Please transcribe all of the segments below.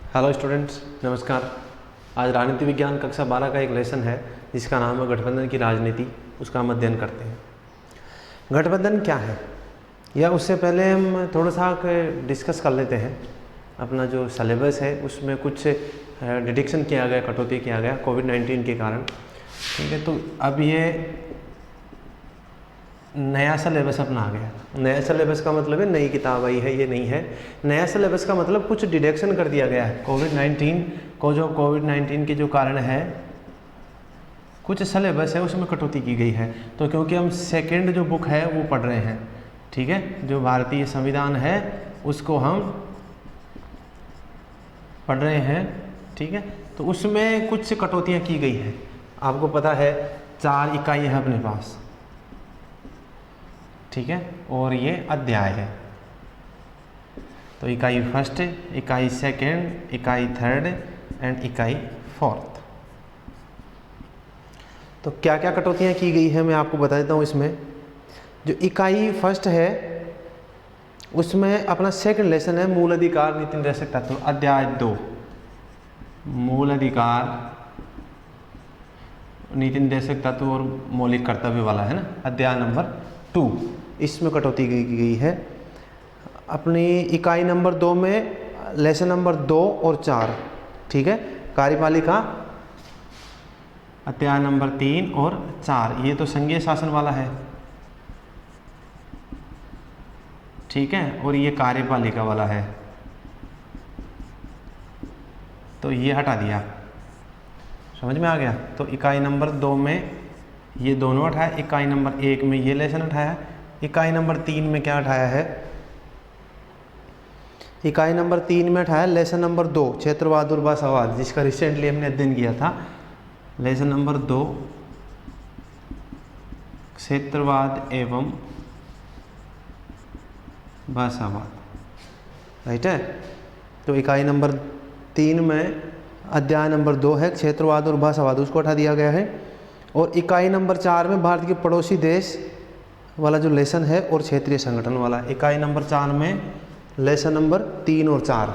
Hello students, नमस्कार। आज राजनीति विज्ञान कक्षा 12 का एक लेसन है जिसका नाम है गठबंधन की राजनीति। उसका हम अध्ययन करते हैं। गठबंधन क्या है, या उससे पहले हम थोड़ा सा डिस्कस कर लेते हैं। अपना जो सिलेबस है उसमें कुछ डिडक्शन किया गया, कटौती किया गया कोविड-19 के कारण। ठीक है, तो अब ये नया सिलेबस अपना आ गया। नया सिलेबस का मतलब है नई किताब आई है, ये नहीं है। नया सिलेबस का मतलब कुछ डिडक्शन कर दिया गया है कोविड-19 को। जो कोविड-19 के जो कारण है, कुछ सिलेबस है उसमें कटौती की गई है। तो क्योंकि हम सेकंड जो बुक है वो पढ़ रहे हैं, ठीक है, जो भारतीय संविधान है उसको हम पढ़ रहे हैं, ठीक है, तो उसमें कुछ कटौतियाँ की गई हैं। आपको पता है 4 इकाई है अपने पास, ठीक है, और ये अध्याय है। तो इकाई फर्स्ट, इकाई सेकंड, इकाई थर्ड एंड इकाई फोर्थ। तो क्या क्या कटौतियाँ की गई है मैं आपको बता देता हूँ। इसमें जो इकाई फर्स्ट है उसमें अपना सेकंड लेसन है मूल अधिकार नीति निर्देशक तत्व, अध्याय 2 मूल अधिकार नीति निर्देशक तत्व और मौलिक कर्तव्य वाला है ना, अध्याय नंबर 2। इसमें कटौती की गई है। अपनी इकाई नंबर 2 में लेसन नंबर 2 और 4, ठीक है, कार्यपालिका अध्याय नंबर 3 और 4, ये तो संघीय शासन वाला है, ठीक है, और ये कार्यपालिका वाला है, तो ये हटा दिया। समझ में आ गया। तो इकाई नंबर 2 में ये दोनों हटाया, इकाई नंबर 1 में ये लेसन हटाया, इकाई नंबर 3 में क्या हटाया है, इकाई नंबर 3 में हटाया लेसन नंबर 2 क्षेत्रवाद और भाषावाद, जिसका रिसेंटली हमने अध्ययन किया था। लेसन नंबर 2 क्षेत्रवाद एवं भाषावाद, राइट है। तो इकाई नंबर 3 में अध्याय नंबर 2 है क्षेत्रवाद और भाषावाद, उसको हटा दिया गया है। और इकाई नंबर 4 में भारत के पड़ोसी देश वाला जो लेसन है और क्षेत्रीय संगठन वाला। इकाई नंबर 4 में लेसन नंबर 3 और 4,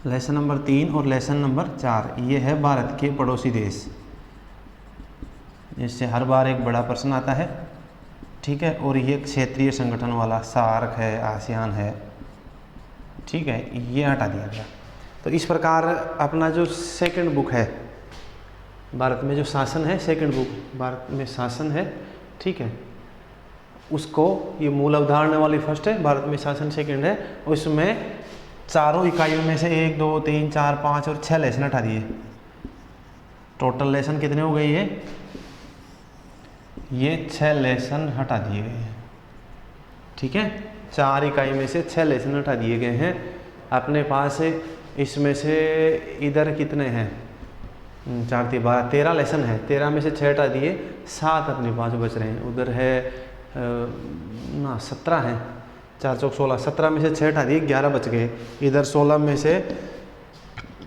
लेसन नंबर 3 और लेसन नंबर 4, ये है भारत के पड़ोसी देश। इससे हर बार एक बड़ा प्रश्न आता है, ठीक है, और ये क्षेत्रीय संगठन वाला सार्क है, आसियान है, ठीक है, ये हटा दिया गया। तो इस प्रकार अपना जो सेकंड बुक है, भारत में जो शासन है, सेकंड बुक भारत में शासन है, ठीक है, उसको ये मूल अवधारणा वाली फर्स्ट है, भारत में शासन सेकंड है। उसमें चारों इकाइयों में से 1, 2, 3, 4, 5 और 6 लेसन हटा दिए। टोटल लेसन कितने हो गए ये 6 लेसन हटा दिए गए हैं, ठीक है। 4 इकाई में से 6 लेसन हटा दिए गए हैं अपने पास। इसमें से इधर कितने हैं, 4 3 12 13 लेसन है, 13 में से 6 हटा दिए, 7 अपने पास बच रहे हैं। उधर है 17 हैं, 4 चौक 16, 17 में से 6 हटा दिए, 11 बच गए। इधर 16 में से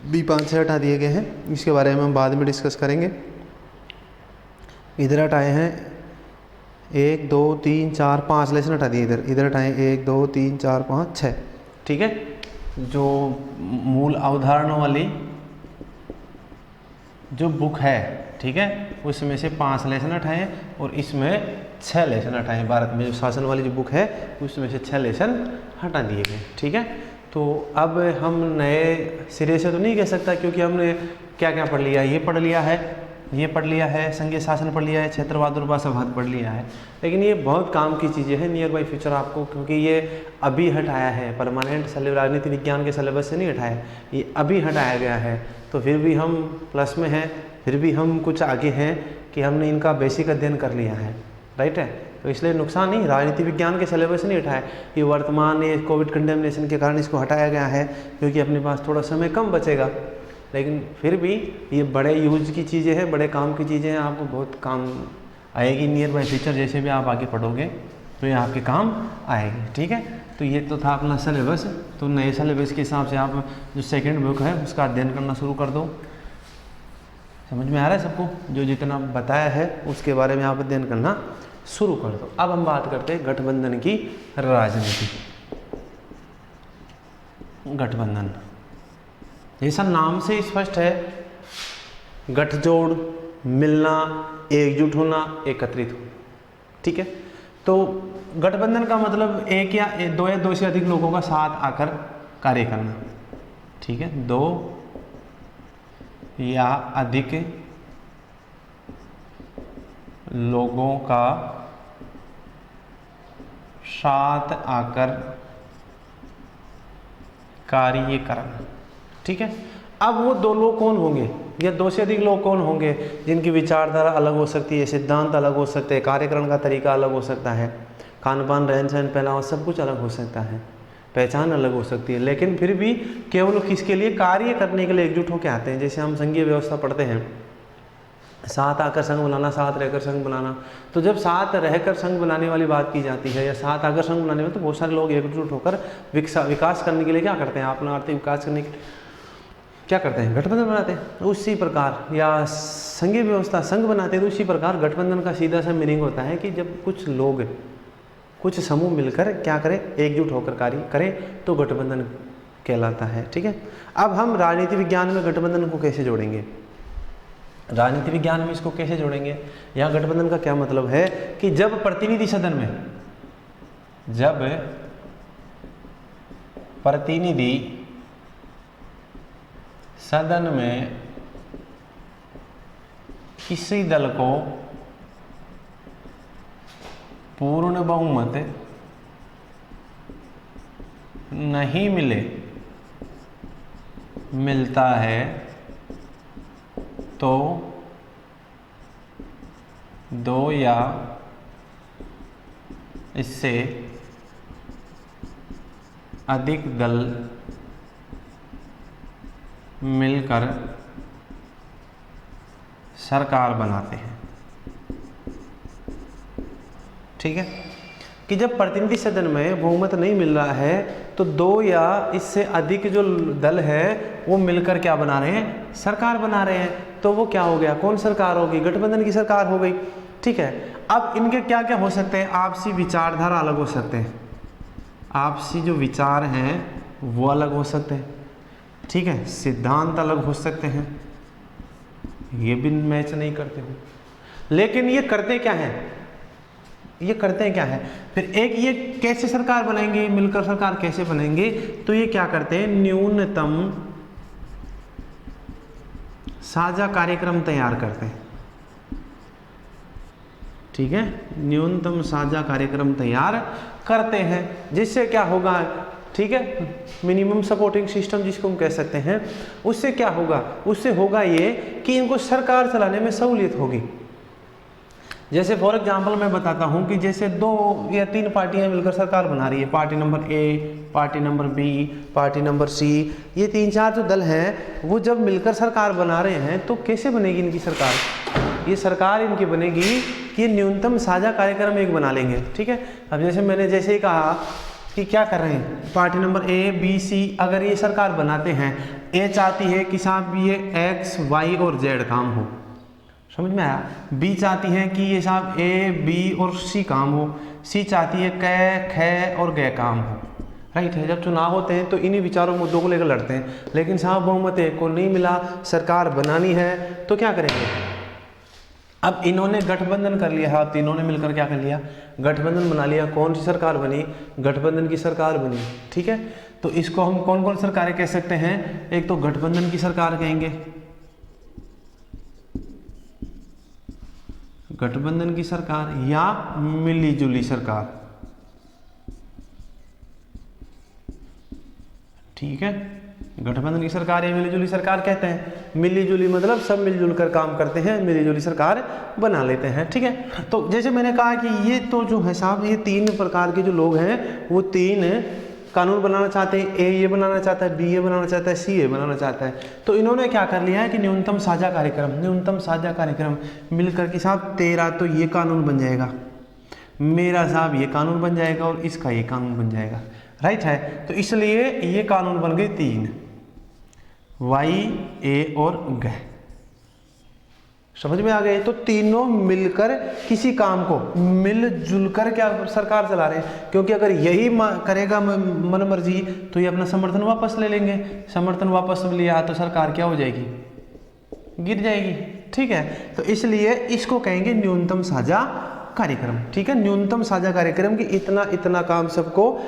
भी 5-6 हटा दिए गए हैं, इसके बारे में हम बाद में डिस्कस करेंगे। इधर हटाए हैं 1 2 3 4 5 लेसन हटा दिए, इधर हटाए 1 2 3 4 5 6, ठीक है। जो मूल अवधारणा वाली जो बुक है, ठीक है, उसमें से 5 लेसन हटाए और इसमें 6 लेसन हटाए। भारत में जो शासन वाली जो बुक है उसमें से 6 लेसन हटा दिए गए, ठीक है। तो अब हम नए सिरे से तो नहीं कह सकता, क्योंकि हमने क्या क्या पढ़ लिया, ये पढ़ लिया है, ये पढ़ लिया है, संघीय शासन पढ़ लिया है, क्षेत्रवाद और भाषावाद पढ़ लिया है। लेकिन ये बहुत काम की चीज़ें हैं नियर बाई फ्यूचर आपको, क्योंकि ये अभी हटाया है, परमानेंट सिलेबस राजनीति विज्ञान के सिलेबस से नहीं हटाया, ये अभी हटाया गया है। तो फिर भी हम प्लस में हैं, फिर भी हम कुछ आगे हैं कि हमने इनका बेसिक अध्ययन कर लिया है, राइट है। तो इसलिए नुकसान नहीं, राजनीति विज्ञान के सिलेबस नहीं हटाया, ये वर्तमान ये कोविड कंडेमनेशन के कारण इसको हटाया गया है, क्योंकि अपने पास थोड़ा समय कम बचेगा। लेकिन फिर भी ये बड़े यूज की चीज़ें हैं, बड़े काम की चीज़ें हैं, आपको बहुत काम आएगी नियर बाई फ्यूचर। जैसे भी आप आगे पढ़ोगे तो ये आपके काम आएगी, ठीक है। तो ये तो था अपना सिलेबस। तो नए सिलेबस के हिसाब से आप जो सेकंड बुक है उसका अध्ययन करना शुरू कर दो। समझ में आ रहा है सबको? जो जितना बताया है उसके बारे में आप अध्ययन करना शुरू कर दो। अब हम बात करते हैं गठबंधन की राजनीति। गठबंधन जैसा नाम से स्पष्ट है, गठजोड़, मिलना, एकजुट होना, एकत्रित होना। ठीक है, तो गठबंधन का मतलब एक या दो से अधिक लोगों का साथ आकर कार्य करना। ठीक है, दो या अधिक लोगों का साथ आकर कार्य करना। ठीक है, अब वो दो लोग कौन होंगे या दो से अधिक लोग कौन होंगे जिनकी विचारधारा अलग हो सकती है, सिद्धांत अलग हो सकते हैं, कार्यकरण का तरीका अलग हो सकता है, खान पान, रहन सहन, पहनावा सब कुछ अलग हो सकता है, पहचान अलग हो सकती है, लेकिन फिर भी केवल किसके लिए, कार्य करने के लिए एकजुट होकर आते हैं। जैसे हम संघीय व्यवस्था पढ़ते हैं, साथ आकर संघ बनाना, साथ रहकर संघ बनाना। तो जब साथ रहकर संघ बनाने वाली बात की जाती है या साथ आकर संघ बनाने में, तो बहुत सारे लोग एकजुट होकर विकास करने के लिए क्या करते हैं, अपना आर्थिक विकास करने के लिए क्या करते हैं, गठबंधन बनाते हैं। तो उसी प्रकार या संघीय व्यवस्था संघ बनाते हैं, तो उसी प्रकार गठबंधन का सीधा सा मीनिंग होता है कि जब कुछ लोग, कुछ समूह मिलकर क्या करें, एकजुट होकर कार्य करें, तो गठबंधन कहलाता है। ठीक है, अब हम राजनीति विज्ञान में गठबंधन को कैसे जोड़ेंगे, राजनीति विज्ञान में इसको कैसे जोड़ेंगे। यहाँ गठबंधन का क्या मतलब है कि जब प्रतिनिधि सदन में, जब प्रतिनिधि सदन में किसी दल को पूर्ण बहुमत नहीं मिलता है, तो दो या इससे अधिक दल मिलकर सरकार बनाते हैं। ठीक है, कि जब प्रतिनिधि सदन में बहुमत नहीं मिल रहा है, तो दो या इससे अधिक जो दल है वो मिलकर क्या बना रहे हैं, सरकार बना रहे हैं। तो वो क्या हो गया, कौन सरकार होगी, गठबंधन की सरकार हो गई। ठीक है, अब इनके क्या क्या हो सकते हैं, आपसी विचारधारा अलग हो सकते हैं, आपसी जो विचार हैं वो अलग हो सकते हैं। ठीक है, सिद्धांत अलग हो सकते हैं, ये भी मैच नहीं करते हो, लेकिन ये करते क्या है, ये करते हैं क्या है। फिर एक ये कैसे सरकार बनाएंगे, मिलकर सरकार कैसे बनाएंगे, तो ये क्या करते हैं, न्यूनतम साझा कार्यक्रम तैयार करते हैं। ठीक है, न्यूनतम साझा कार्यक्रम तैयार करते हैं, जिससे क्या होगा, ठीक है, मिनिमम सपोर्टिंग सिस्टम जिसको हम कह सकते हैं, उससे क्या होगा, उससे होगा ये कि इनको सरकार चलाने में सहूलियत होगी। जैसे फॉर एग्जांपल मैं बताता हूँ कि जैसे 2 या 3 पार्टियां मिलकर सरकार बना रही है, party number A, party number B, party number C, ये 3-4 जो दल हैं वो जब मिलकर सरकार बना रहे हैं, तो कैसे बनेगी इनकी सरकार, ये सरकार इनकी बनेगी कि न्यूनतम साझा कार्यक्रम एक बना लेंगे। ठीक है, अब जैसे ही कहा कि क्या कर रहे हैं, पार्टी नंबर ए, बी, सी, अगर ये सरकार बनाते हैं, ए चाहती है कि साहब ये एक्स, वाई और जेड काम हो, समझ में आया, बी चाहती है कि ये साहब ए, बी और सी काम हो, सी चाहती है कै, ख और ग काम हो। राइट है, जब चुनाव होते हैं तो इन्हीं विचारों मुद्दों को लेकर लड़ते हैं, लेकिन साहब बहुमत एक को नहीं मिला, सरकार बनानी है, तो क्या करेंगे। अब इन्होंने गठबंधन कर लिया है, अब तीनों ने मिलकर क्या कर लिया, गठबंधन बना लिया, कौन सी सरकार बनी, गठबंधन की सरकार बनी। ठीक है, तो इसको हम कौन कौन सरकारें कह सकते हैं, एक तो गठबंधन की सरकार कहेंगे, गठबंधन की सरकार, या मिली जुली सरकार। ठीक है, गठबंधन की सरकार या मिलीजुली सरकार कहते हैं, मिलीजुली मतलब सब मिलजुल कर काम करते हैं, मिलीजुली सरकार बना लेते हैं। ठीक है, तो जैसे मैंने कहा कि ये तो जो है साहब, ये 3 प्रकार के जो लोग हैं वो 3 कानून बनाना चाहते हैं, ए ये बनाना चाहता है, बी ये बनाना चाहता है, सी ये बनाना चाहता है। तो इन्होंने क्या कर लिया है कि न्यूनतम साझा कार्यक्रम मिलकर कि साहब तेरा तो ये कानून बन जाएगा, मेरा साहब ये कानून बन जाएगा और इसका ये कानून बन जाएगा। राइट है, तो इसलिए ये कानून बन गए 3, वाई, ए और ग। समझ में आ गए। तो तीनों मिलकर किसी काम को मिलजुल कर क्या सरकार चला रहे हैं, क्योंकि अगर यही करेगा मन मर्जी तो ये अपना समर्थन वापस ले लेंगे, समर्थन वापस लिया तो सरकार क्या हो जाएगी, गिर जाएगी। ठीक है, तो इसलिए इसको कहेंगे न्यूनतम साझा कार्यक्रम। ठीक है, न्यूनतम साझा कार्यक्रम की इतना इतना काम सबको,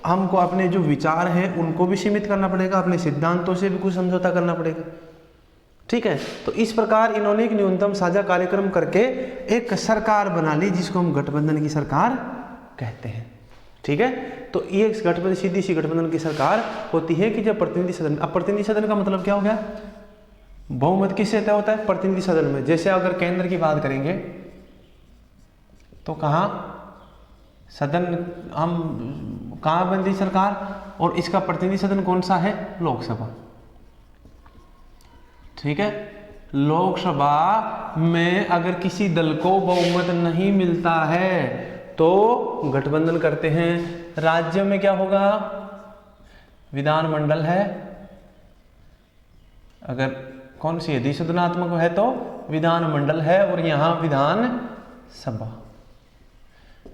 हमको अपने जो विचार हैं उनको भी सीमित करना पड़ेगा, अपने सिद्धांतों से भी कुछ समझौता करना पड़ेगा। ठीक है, तो इस प्रकार इन्होंने एक न्यूनतम साझा कार्यक्रम करके एक सरकार बना ली जिसको हम गठबंधन की सरकार कहते हैं। ठीक है, तो ये गठबंधन, सीधी सी गठबंधन की सरकार होती है कि जब प्रतिनिधि सदन, अब प्रतिनिधि सदन का मतलब क्या हो गया, बहुमत किससे तय होता है, प्रतिनिधि सदन में। जैसे अगर केंद्र की बात करेंगे तो कहाँ सदन, हम कहाँ बनती सरकार, और इसका प्रतिनिधि सदन कौन सा है, लोकसभा। ठीक है, लोकसभा में अगर किसी दल को बहुमत नहीं मिलता है तो गठबंधन करते हैं। राज्य में क्या होगा, विधानमंडल है, अगर कौन सी है, द्विसदनात्मक है तो विधानमंडल है, और यहाँ विधानसभा।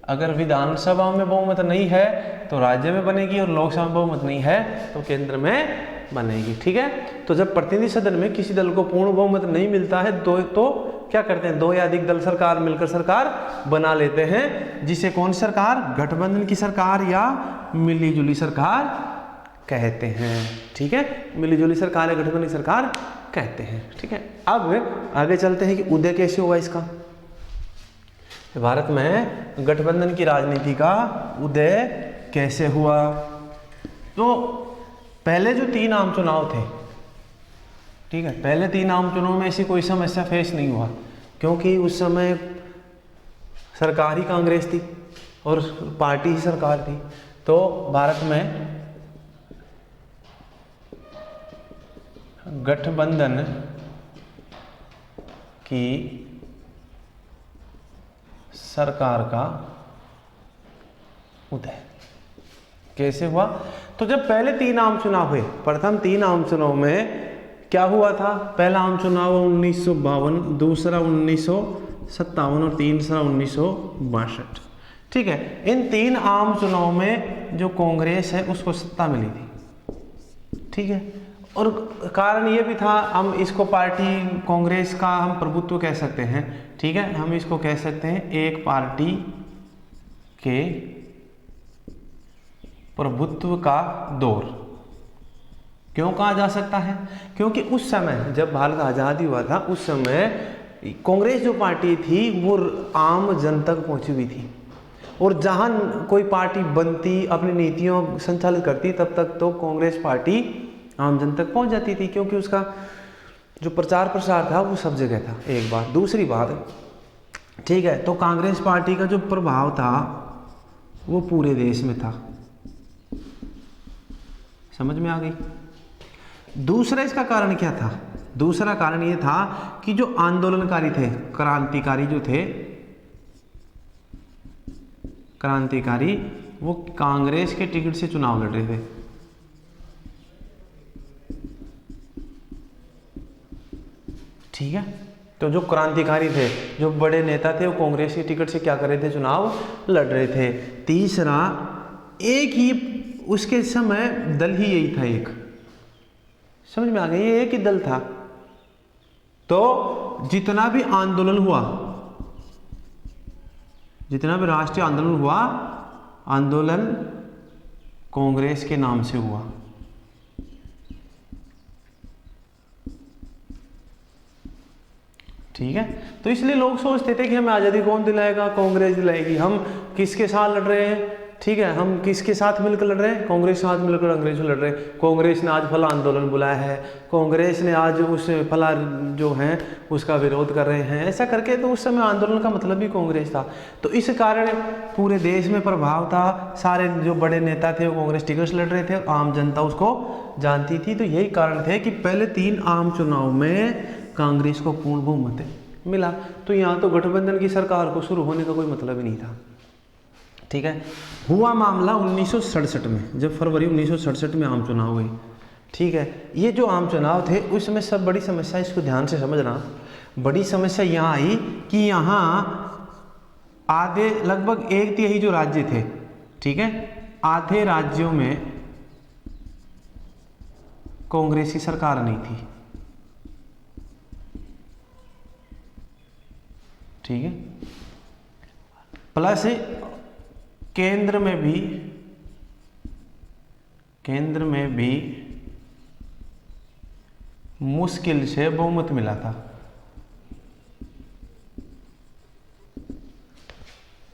अगर विधानसभा में बहुमत नहीं है तो राज्य में बनेगी, और लोकसभा में बहुमत नहीं है तो केंद्र में बनेगी। ठीक है, तो जब प्रतिनिधि सदन में किसी दल को पूर्ण बहुमत नहीं मिलता है तो क्या करते हैं, दो या अधिक दल सरकार मिलकर सरकार बना लेते हैं, जिसे कौन सी सरकार, गठबंधन की सरकार या मिलीजुली सरकार कहते हैं। ठीक है, मिलीजुली सरकार या गठबंधन की सरकार कहते हैं। ठीक है, अब आगे चलते हैं कि उदय कैसे हुआ इसका। भारत में गठबंधन की राजनीति का उदय कैसे हुआ। तो पहले जो 3 आम चुनाव थे, ठीक है, पहले 3 आम चुनाव में ऐसी कोई समस्या फेस नहीं हुआ, क्योंकि उस समय सरकार ही कांग्रेस थी और पार्टी ही सरकार थी। तो भारत में गठबंधन की सरकार का उदय कैसे हुआ। तो जब पहले 3 आम चुनाव हुए, प्रथम 3 आम चुनाव में क्या हुआ था, पहला आम चुनाव 1952, दूसरा 1957 और तीसरा 1962। ठीक है, इन 3 आम चुनाव में जो कांग्रेस है उसको सत्ता मिली थी। ठीक है, और कारण ये भी था, हम इसको पार्टी कांग्रेस का हम प्रभुत्व कह सकते हैं। ठीक है, हम इसको कह सकते हैं एक पार्टी के प्रभुत्व का दौर। क्यों कहा जा सकता है, क्योंकि उस समय जब भारत आज़ादी हुआ था उस समय कांग्रेस जो पार्टी थी वो आम जन तक पहुंची हुई थी, और जहां कोई पार्टी बनती, अपनी नीतियों संचालित करती, तब तक तो कांग्रेस पार्टी आम जन तक पहुंच जाती थी, क्योंकि उसका जो प्रचार प्रसार था वो सब जगह था। एक बात, दूसरी बात, ठीक है, तो कांग्रेस पार्टी का जो प्रभाव था वो पूरे देश में था। समझ में आ गई। दूसरा इसका कारण क्या था, दूसरा कारण ये था कि जो आंदोलनकारी थे, क्रांतिकारी जो थे, क्रांतिकारी, वो कांग्रेस के टिकट से चुनाव लड़ रहे थे। ठीक है, तो जो क्रांतिकारी थे, जो बड़े नेता थे, वो कांग्रेस के टिकट से क्या कर रहे थे, चुनाव लड़ रहे थे। तीसरा, एक ही उसके समय दल ही यही था, एक, समझ में आ गया, ये एक ही दल था। तो जितना भी आंदोलन हुआ, जितना भी राष्ट्रीय आंदोलन हुआ, आंदोलन कांग्रेस के नाम से हुआ। ठीक है, तो इसलिए लोग सोचते थे कि हमें आज़ादी कौन दिलाएगा, कांग्रेस दिलाएगी। हम किसके साथ लड़ रहे हैं, ठीक है, हम किसके साथ मिलकर लड़ रहे हैं, कांग्रेस के साथ मिलकर अंग्रेज लड़ रहे हैं। कांग्रेस ने आज फला आंदोलन बुलाया है, कांग्रेस ने आज उस फला जो है उसका विरोध कर रहे हैं, ऐसा करके। तो उस समय आंदोलन का मतलब भी कांग्रेस था। तो इस कारण पूरे देश में प्रभाव था, सारे जो बड़े नेता थे वो कांग्रेस टिकट लड़ रहे थे, आम जनता उसको जानती थी। तो यही कारण थे कि पहले 3 आम चुनाव में कांग्रेस को पूर्ण बहुमत मिला। तो यहाँ तो गठबंधन की सरकार को शुरू होने का कोई मतलब ही नहीं था। ठीक है, हुआ मामला 1967 में, जब फरवरी 1967 में आम चुनाव हुए। ठीक है, ये जो आम चुनाव थे उसमें सब बड़ी समस्या, इसको ध्यान से समझना, बड़ी समस्या यहाँ आई कि यहाँ आधे लगभग 1/3 जो राज्य थे, ठीक है, आधे राज्यों में कांग्रेस की सरकार नहीं थी, ठीक है, प्लस केंद्र में भी मुश्किल से बहुमत मिला था।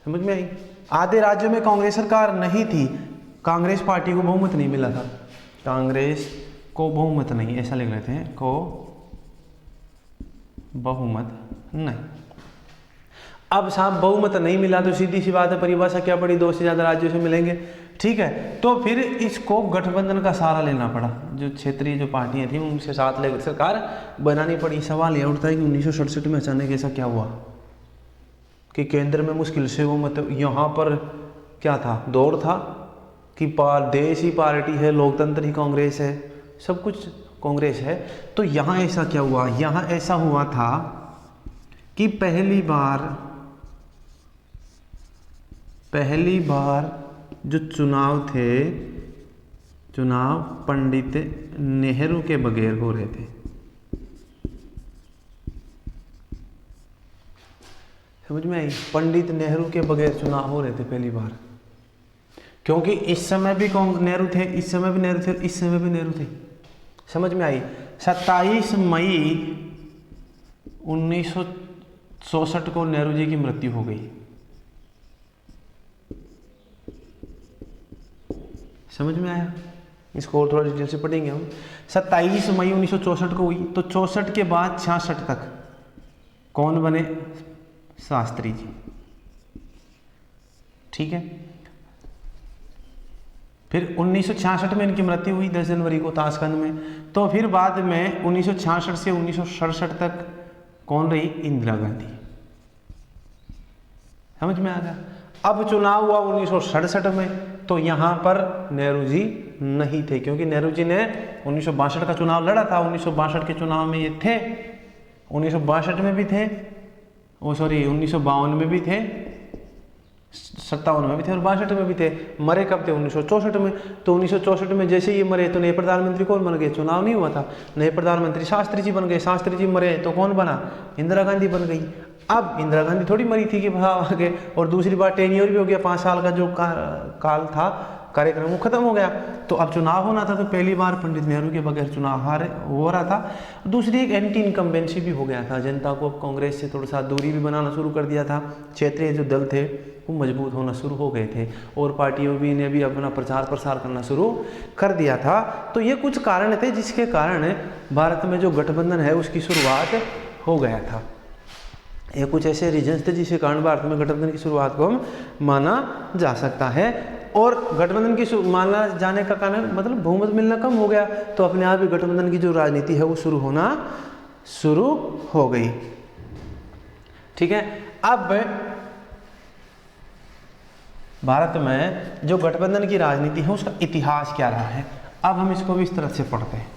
समझ में आई? आधे राज्यों में कांग्रेस सरकार नहीं थी, कांग्रेस पार्टी को बहुमत नहीं मिला था, कांग्रेस को बहुमत नहीं, ऐसा लिख लेते हैं, को बहुमत नहीं। अब साहब बहुमत नहीं मिला तो सीधी सी बात है, परिभाषा क्या पड़ी, 2 से ज़्यादा राज्यों से मिलेंगे, ठीक है। तो फिर इसको गठबंधन का सहारा लेना पड़ा, जो क्षेत्रीय जो पार्टियां थी उनसे साथ लेकर सरकार बनानी पड़ी। सवाल यह उठता है कि 1967 में अचानक ऐसा क्या हुआ कि केंद्र में मुश्किल से वो मतलब यहाँ पर क्या था, दौड़ था कि देश ही पार्टी है, लोकतंत्र ही कांग्रेस है, सब कुछ कांग्रेस है। तो यहाँ ऐसा क्या हुआ, यहाँ ऐसा हुआ था कि पहली बार जो चुनाव थे, चुनाव पंडित नेहरू के बगैर हो रहे थे। समझ में आई? पंडित नेहरू के बगैर चुनाव हो रहे थे पहली बार, क्योंकि इस समय भी नेहरू थे, इस समय भी नेहरू थे, इस समय भी नेहरू थे। समझ में आई? 27 मई 1964 को नेहरू जी की मृत्यु हो गई। समझ में आया? इसको और थोड़ा डिटेल से पढ़ेंगे हम। 27 मई 1964 को हुई, तो 64 के बाद 66 तक कौन बने? शास्त्री जी, ठीक है। फिर 1966 में इनकी मृत्यु हुई 10 जनवरी को ताशकंद में। तो फिर बाद में 1966 से 1967 तक कौन रही? इंदिरा गांधी। समझ में आ गया? अब चुनाव हुआ 1967 में, तो यहाँ पर नेहरू जी नहीं थे, क्योंकि नेहरू जी ने 1962 का चुनाव लड़ा था। 1962 के चुनाव में ये थे, 1962 में भी थे, 1952 में भी थे, 57 में भी थे और 62 में भी थे। मरे कब थे? 1964 में। तो 1964 में जैसे ये मरे तो नए प्रधानमंत्री कौन बन गए? चुनाव नहीं हुआ था, नए प्रधानमंत्री शास्त्री जी बन गए। शास्त्री जी मरे तो कौन बना? इंदिरा गांधी बन गई। अब इंदिरा गांधी थोड़ी मरी थी कि भाव आगे, और दूसरी बार टेन्योर भी हो गया, 5 साल का जो काल था कार्यक्रम वो खत्म हो गया। तो अब चुनाव होना था, तो पहली बार पंडित नेहरू के बगैर चुनाव हो रहा था। दूसरी एक एंटी इनकम्बेंसी भी हो गया था, जनता को कांग्रेस से थोड़ा सा दूरी भी बनाना शुरू कर दिया था। क्षेत्रीय जो दल थे वो मजबूत होना शुरू हो गए थे, और पार्टियों भी ने भी अपना प्रचार प्रसार करना शुरू कर दिया था। तो ये कुछ कारण थे जिसके कारण भारत में जो गठबंधन है उसकी शुरुआत हो गया था। ये कुछ ऐसे रीजन्स थे जिसके कारण भारत में गठबंधन की शुरुआत को हम माना जा सकता है। और गठबंधन की माना जाने का कारण मतलब बहुमत मिलना कम हो गया, तो अपने आप ही गठबंधन की जो राजनीति है वो शुरू होना शुरू हो गई। ठीक है, अब भारत में जो गठबंधन की राजनीति है उसका इतिहास क्या रहा है, अब हम इसको भी इस तरह से पढ़ते हैं।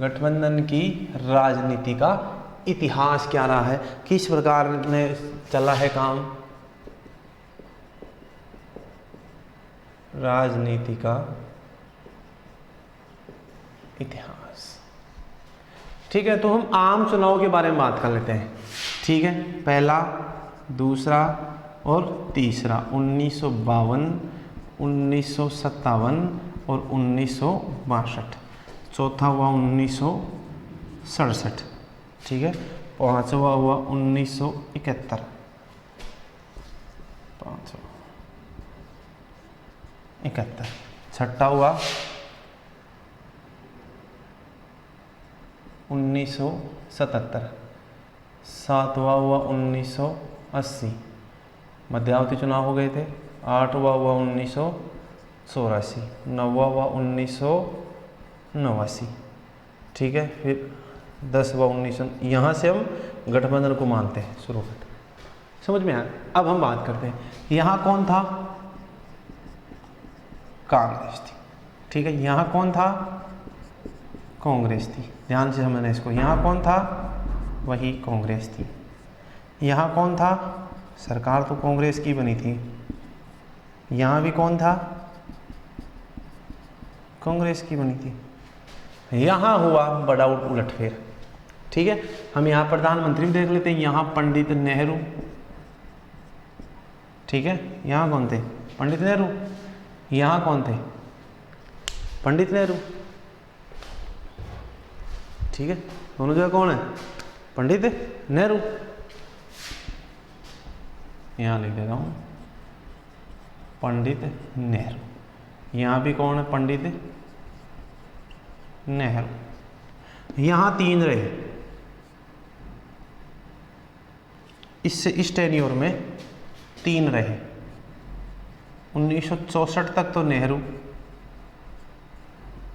गठबंधन की राजनीति का इतिहास क्या रहा है, किस प्रकार ने चला है काम। राजनीति का इतिहास, ठीक है। तो हम आम चुनाव के बारे में बात कर लेते हैं, ठीक है। पहला, दूसरा और तीसरा 1952, 1957 और 1962। चौथा हुआ 1967, ठीक है। पांचवा हुआ 1971, 571। छठा हुआ 1977, सातवां हुआ 1980, मध्यावधि चुनाव हो गए थे। आठवां हुआ 1984, नौवां हुआ 1989, ठीक है। फिर 10वां 1900। यहाँ से हम गठबंधन को मानते हैं शुरू करते, समझ में आया। अब हम बात करते हैं यहाँ कौन था, कांग्रेस थी, ठीक है। यहाँ कौन था, कांग्रेस थी। ध्यान से समझना इसको। यहाँ कौन था? वही कांग्रेस थी। यहाँ कौन था? सरकार तो कांग्रेस की बनी थी। यहाँ भी कौन था? कांग्रेस की बनी थी। यहाँ हुआ बड़ा उलटफेर। ठीक है, हम यहाँ प्रधानमंत्री भी देख लेते हैं। यहाँ पंडित नेहरू, ठीक है, यहाँ कौन थे? पंडित नेहरू। यहाँ कौन थे? पंडित नेहरू। ठीक है, दोनों जगह कौन है? पंडित नेहरू। यहाँ लिख देता हूँ पंडित नेहरू। यहाँ भी कौन है? पंडित नेहरू। यहाँ 3 रहे। इससे इस टेन्योर में 3 रहे। 1964 तक तो नेहरू,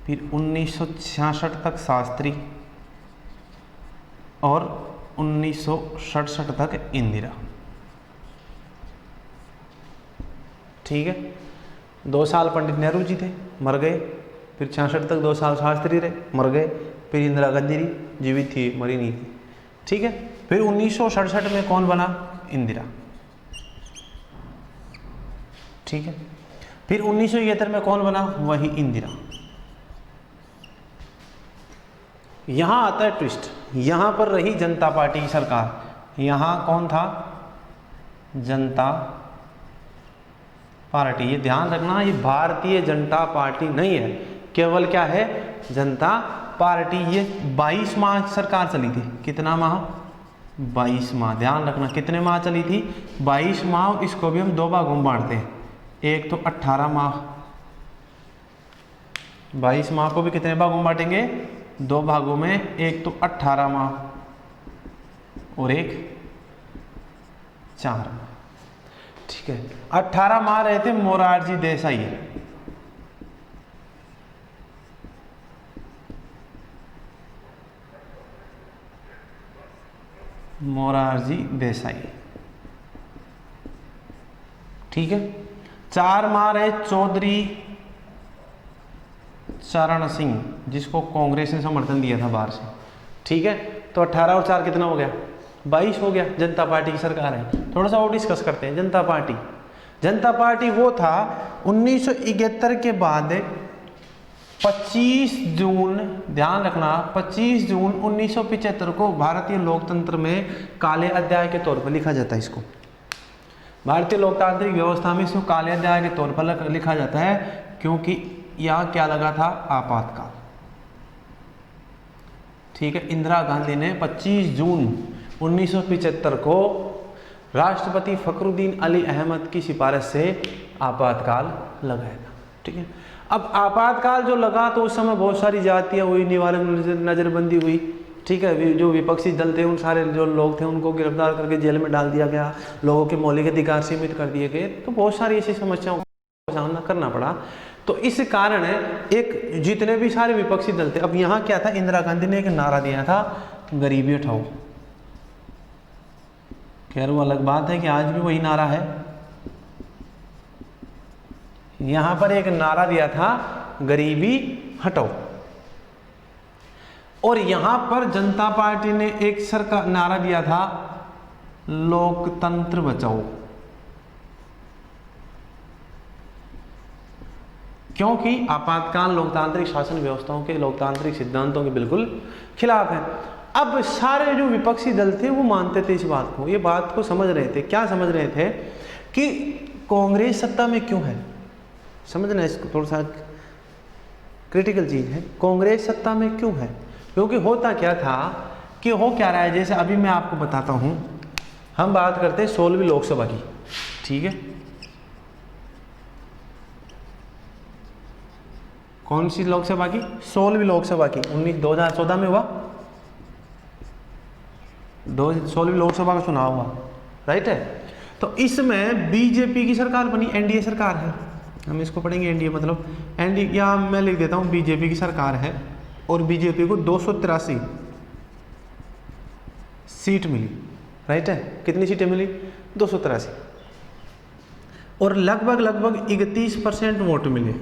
फिर 1966 तक शास्त्री और 1967 तक इंदिरा। ठीक है, 2 साल पंडित नेहरू जी थे, मर गए। फिर 66 तक 2 साल शास्त्री रहे, मर गए। फिर इंदिरा गांधी जीवित थी, मरी नहीं थी। ठीक है, फिर 1967 में कौन बना? इंदिरा। ठीक है, फिर 1971 में कौन बना? वही इंदिरा। यहां आता है ट्विस्ट। यहां पर रही जनता पार्टी की सरकार। यहां कौन था? जनता पार्टी। ये ध्यान रखना, ये भारतीय जनता पार्टी नहीं है, केवल क्या है? जनता पार्टी। ये 22 माह सरकार चली थी। कितना माह? 22 माह। ध्यान रखना, कितने माह चली थी? 22 माह। इसको भी हम 2 भागों में बांटते हैं। एक तो 18 माह। 22 माह को भी कितने भागों में बांटेंगे? 2 भागों में। एक तो 18 माह और एक 4 माह। ठीक है, 18 माह रहे थे मोरारजी देसाई। मोरारजी देसाई। ठीक है, 4 माह रहे चौधरी चरण सिंह, जिसको कांग्रेस ने समर्थन दिया था बाहर से। ठीक है, तो 18 और 4 कितना हो गया? 22 हो गया। जनता पार्टी की सरकार है। थोड़ा सा और डिस्कस करते हैं। जनता पार्टी, जनता पार्टी वो था 1971 के बाद 25 जून, ध्यान रखना, 25 जून 1975 को भारतीय लोकतंत्र में काले अध्याय के तौर पर लिखा जाता है। इसको भारतीय लोकतांत्रिक व्यवस्था में इसको काले अध्याय के तौर पर लिखा जाता है, क्योंकि यहाँ क्या लगा था? आपातकाल। ठीक है, इंदिरा गांधी ने 25 जून 1975 को राष्ट्रपति फखरुद्दीन अली अहमद की सिफारिश से आपातकाल लगाया था। ठीक है, अब आपातकाल जो लगा तो उस समय बहुत सारी जातियां हुई, निवारक नजरबंदी हुई। ठीक है, जो विपक्षी दल थे उन सारे जो लोग थे उनको गिरफ्तार करके जेल में डाल दिया गया, लोगों के मौलिक अधिकार सीमित कर दिए गए। तो बहुत सारी ऐसी समस्याओं का सामना करना पड़ा। तो इस कारण एक जितने भी सारे विपक्षी दल थे, अब यहाँ क्या था? इंदिरा गांधी ने एक नारा दिया था, गरीबी हटाओ। खैर वो अलग बात है कि आज भी वही नारा है। यहां पर एक नारा दिया था, गरीबी हटाओ। और यहां पर जनता पार्टी ने एक सरकार नारा दिया था, लोकतंत्र बचाओ। क्योंकि आपातकाल लोकतांत्रिक शासन व्यवस्थाओं के, लोकतांत्रिक सिद्धांतों के बिल्कुल खिलाफ है। अब सारे जो विपक्षी दल थे वो मानते थे इस बात को, ये बात को समझ रहे थे। क्या समझ रहे थे? कि कांग्रेस सत्ता में क्यों है। समझना इसको, थोड़ा सा क्रिटिकल चीज है। कांग्रेस सत्ता में क्यों है? क्योंकि होता क्या था कि हो क्या रहा है, जैसे अभी मैं आपको बताता हूं। हम बात करते हैं 16वीं लोकसभा की। ठीक है, कौन सी लोकसभा की? 16वीं लोकसभा की। 2014 में हुआ 16वीं लोकसभा का चुनाव हुआ, राइट है। तो इसमें बीजेपी की सरकार बनी, एनडीए सरकार है। हम इसको पढ़ेंगे एनडीए मतलब एनडीए, या मैं लिख देता हूं बीजेपी की सरकार है। और बीजेपी को 283 सीट मिली, राइट है। कितनी सीटें मिली? 283। और लगभग 31% वोट मिले।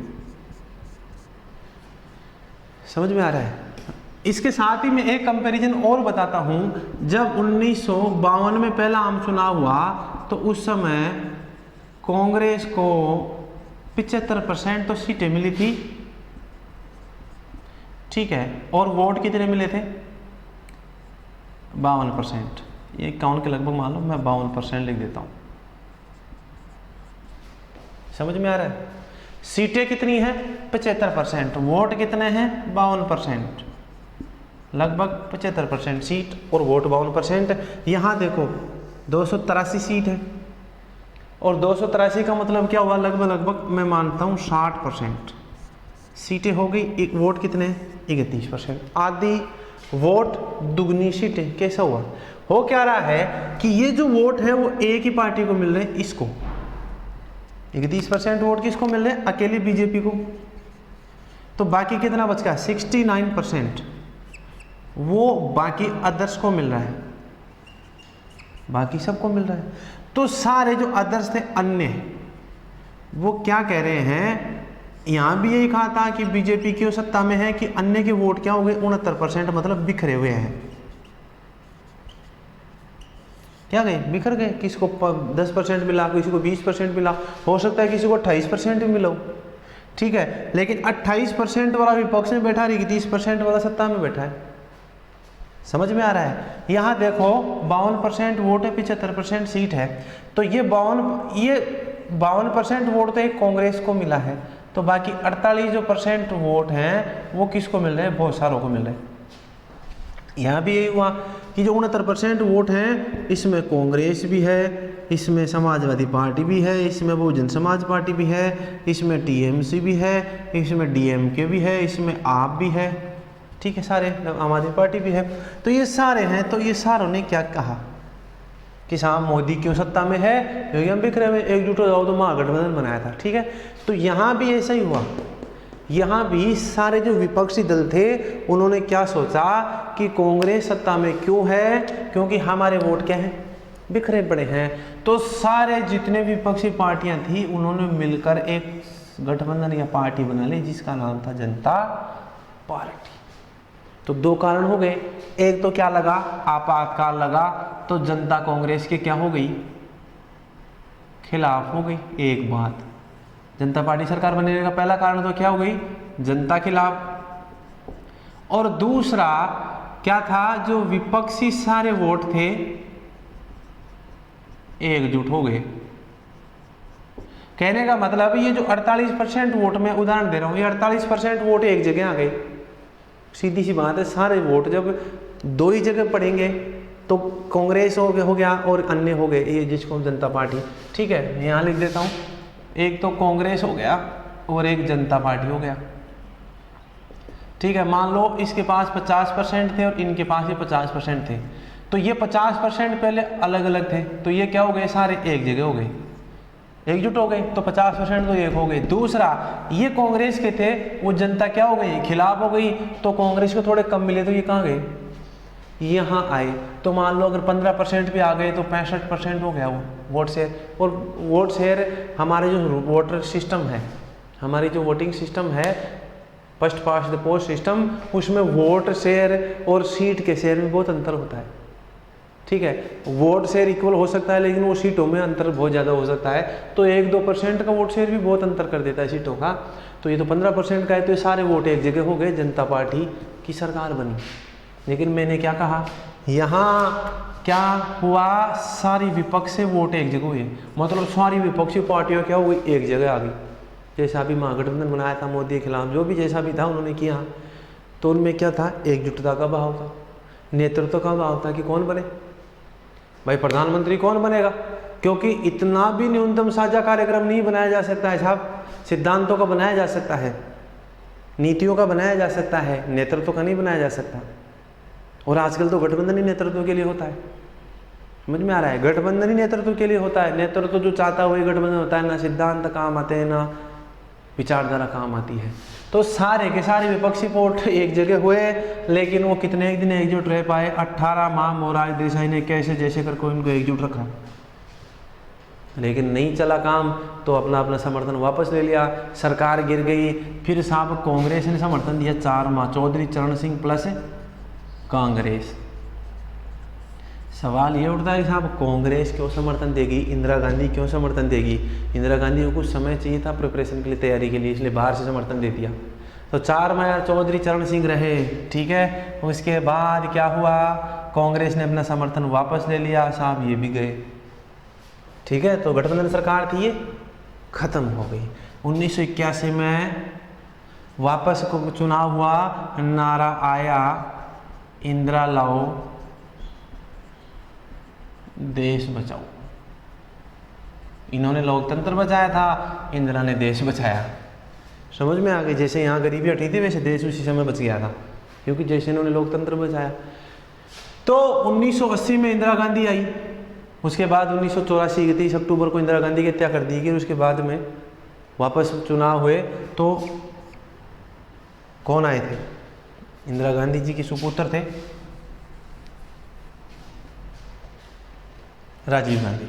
समझ में आ रहा है? इसके साथ ही मैं एक कंपैरिजन और बताता हूं, जब 1952 में पहला आम चुनाव हुआ तो उस समय कांग्रेस को 75% तो सीटें मिली थी, ठीक है, और वोट कितने मिले थे? 52%। ये काउंट के लगभग मान लो मैं 52% लिख देता हूं। समझ में आ रहा है? सीटें कितनी है? 75%, वोट कितने हैं? 52%, लगभग 75% सीट और वोट 52%। यहाँ देखो 283 सीट है, और 283 का मतलब क्या हुआ? लगभग मैं मानता हूँ 60% सीटें हो गई। एक वोट कितने? 31%, आधी वोट दुगनी सीटें। कैसा हुआ? हो क्या रहा है कि ये जो वोट है वो एक ही पार्टी को मिल रहे हैं, इसको 31% वोट किसको मिल रहे हैं? अकेले बीजेपी को। तो बाकी कितना बच गया? 69% वो बाकी अदर्स को मिल रहा है, बाकी सबको मिल रहा है। तो सारे जो अदर्स थे, अन्य, वो क्या कह रहे हैं? यहां भी यही कहा था कि बीजेपी क्यों सत्ता में है कि अन्य के वोट क्या हो गए? 69%, मतलब बिखरे हुए हैं। क्या गए? बिखर गए। किसी को 10% मिला, किसी को 20% मिला, हो सकता है किसी को 28% भी मिला हो, ठीक है। लेकिन 28% वाला विपक्ष में बैठा है, 31% वाला सत्ता में बैठा है। समझ में आ रहा है? यहाँ देखो 52% वोट है, 75% सीट है। तो ये 52% वोट तो एक कांग्रेस को मिला है, तो बाकी 48% वोट हैं वो किसको मिल रहे हैं? बहुत सारों को मिल रहे हैं। यहाँ भी यही हुआ कि जो 69% वोट हैं, इसमें कांग्रेस भी है, इसमें समाजवादी पार्टी भी है, इसमें बहुजन समाज पार्टी भी है, इसमें टीएमसी भी है, इसमें डीएमके भी है, इसमें आप भी है, ठीक है, सारे, आम आदमी पार्टी भी है। तो ये सारे हैं। तो ये सारों ने क्या कहा कि साहब मोदी क्यों सत्ता में है? क्योंकि हम बिखरे हुए, एकजुट हो जाओ, तो महागठबंधन बनाया था, ठीक है। तो यहाँ भी ऐसा ही हुआ। यहाँ भी सारे जो विपक्षी दल थे उन्होंने क्या सोचा कि कांग्रेस सत्ता में क्यों है? क्योंकि हमारे वोट क्या हैं? बिखरे पड़े हैं। तो सारे जितने विपक्षी पार्टियां थी उन्होंने मिलकर एक गठबंधन या पार्टी बना ली जिसका नाम था जनता पार्टी। तो दो कारण हो गए, एक तो क्या लगा? आपातकाल लगा, तो जनता कांग्रेस के क्या हो गई? खिलाफ हो गई। एक बात, जनता पार्टी सरकार बनने का पहला कारण तो क्या हो गई? जनता खिलाफ। और दूसरा क्या था? जो विपक्षी सारे वोट थे एकजुट हो गए। कहने का मतलब ये जो 48% वोट, मैं उदाहरण दे रहा हूं, ये 48% वोट एक जगह आ गए। सीधी सी बात है, सारे वोट जब दो ही जगह पड़ेंगे तो कांग्रेस हो गया और अन्य हो गए, ये जिसको जनता पार्टी, ठीक है। मैं यहाँ लिख देता हूँ, एक तो कांग्रेस हो गया और एक जनता पार्टी हो गया, ठीक है। मान लो इसके पास 50% थे और इनके पास ये 50% थे, तो ये 50% पहले अलग अलग थे, तो ये क्या हो गए? सारे एक जगह हो गए, एकजुट हो गए, तो 50% तो एक हो गए। दूसरा, ये कांग्रेस के थे, वो जनता क्या हो गई? खिलाफ हो गई, तो कांग्रेस को थोड़े कम मिले, तो ये कहाँ गए? यहाँ आए। तो मान लो अगर 15% भी आ गए तो 65% हो गया वो वोट शेयर। और वोट शेयर हमारे जो वोटर सिस्टम है, हमारी जो वोटिंग सिस्टम है, first past the post system, उसमें वोट शेयर और सीट के शेयर में बहुत अंतर होता है, ठीक है। वोट शेयर इक्वल हो सकता है लेकिन वो सीटों में अंतर बहुत ज़्यादा हो सकता है। तो 1-2% का वोट शेयर भी बहुत अंतर कर देता है सीटों का। तो ये तो 15% का है, तो ये सारे वोट एक जगह हो गए, जनता पार्टी की सरकार बनी। लेकिन मैंने क्या कहा? यहाँ क्या हुआ? सारी विपक्ष से वोट एक जगह हुए, मतलब सारी विपक्षी पार्टियाँ क्या हुई? एक जगह आ गई। जैसा भी महागठबंधन बनाया था मोदी के खिलाफ, जो भी जैसा भी था उन्होंने किया, तो उनमें क्या था? एकजुटता का भाव था, नेतृत्व का भाव था कि कौन बने भाई प्रधानमंत्री, कौन बनेगा। क्योंकि इतना भी न्यूनतम साझा कार्यक्रम नहीं बनाया जा सकता है साहब, सिद्धांतों का बनाया जा सकता है, नीतियों का बनाया जा सकता है, नेतृत्व का नहीं बनाया जा सकता। और आजकल तो गठबंधन ही नेतृत्व के लिए होता है, समझ में आ रहा है? गठबंधन ही नेतृत्व के लिए होता है। नेतृत्व जो चाहता है वही गठबंधन होता है, ना सिद्धांत काम आते हैं ना विचारधारा काम आती है। तो सारे के सारे विपक्षी वोट एक जगह हुए, लेकिन वो कितने दिन एकजुट रह पाए? 18 माह मोरारजी देसाई ने कैसे जैसे करके उनको एकजुट रखा। लेकिन नहीं चला काम, तो अपना अपना समर्थन वापस ले लिया, सरकार गिर गई। फिर साहब कांग्रेस ने समर्थन दिया 4 माह, चौधरी चरण सिंह प्लस कांग्रेस। सवाल ये उठता है कि साहब कांग्रेस क्यों समर्थन देगी, इंदिरा गांधी क्यों समर्थन देगी? इंदिरा गांधी को कुछ समय चाहिए था प्रिपरेशन के लिए, तैयारी के लिए, इसलिए बाहर से समर्थन दे दिया। तो 4 माह चौधरी चरण सिंह रहे, ठीक है। उसके बाद क्या हुआ, कांग्रेस ने अपना समर्थन वापस ले लिया, साहब ये भी गए, ठीक है। तो गठबंधन सरकार थी ये खत्म हो गई। 1981 में वापस को चुनाव हुआ, नारा आया इंदिरा लाओ देश बचाओ। इन्होंने लोकतंत्र बचाया था, इंदिरा ने देश बचाया। समझ में आ गई? जैसे यहाँ गरीबी हटी थी वैसे देश उसी समय बच गया था, क्योंकि जैसे इन्होंने लोकतंत्र बचाया। तो 1980 में इंदिरा गांधी आई, उसके बाद 1984 की 30 अक्टूबर को इंदिरा गांधी की हत्या कर दी गई। उसके बाद में वापस चुनाव हुए, तो कौन आए थे? इंदिरा गांधी जी के सुपुत्र थे राजीव गांधी।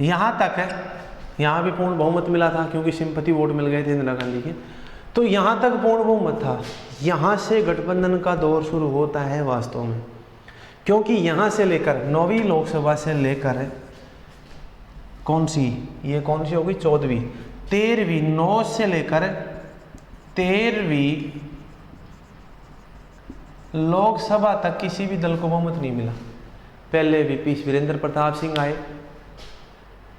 यहां तक है, यहां भी पूर्ण बहुमत मिला था, क्योंकि सिंपैथी वोट मिल गए थे इंदिरा गांधी के, तो यहां तक पूर्ण बहुमत था। यहां से गठबंधन का दौर शुरू होता है वास्तव में, क्योंकि यहां से लेकर 9वीं लोकसभा से लेकर कौन सी, ये कौन सी होगी 14वीं, 13वीं, 9 से लेकर 13वीं लोकसभा तक किसी भी दल को बहुमत नहीं मिला। पहले वीपी वीरेंद्र प्रताप सिंह आए,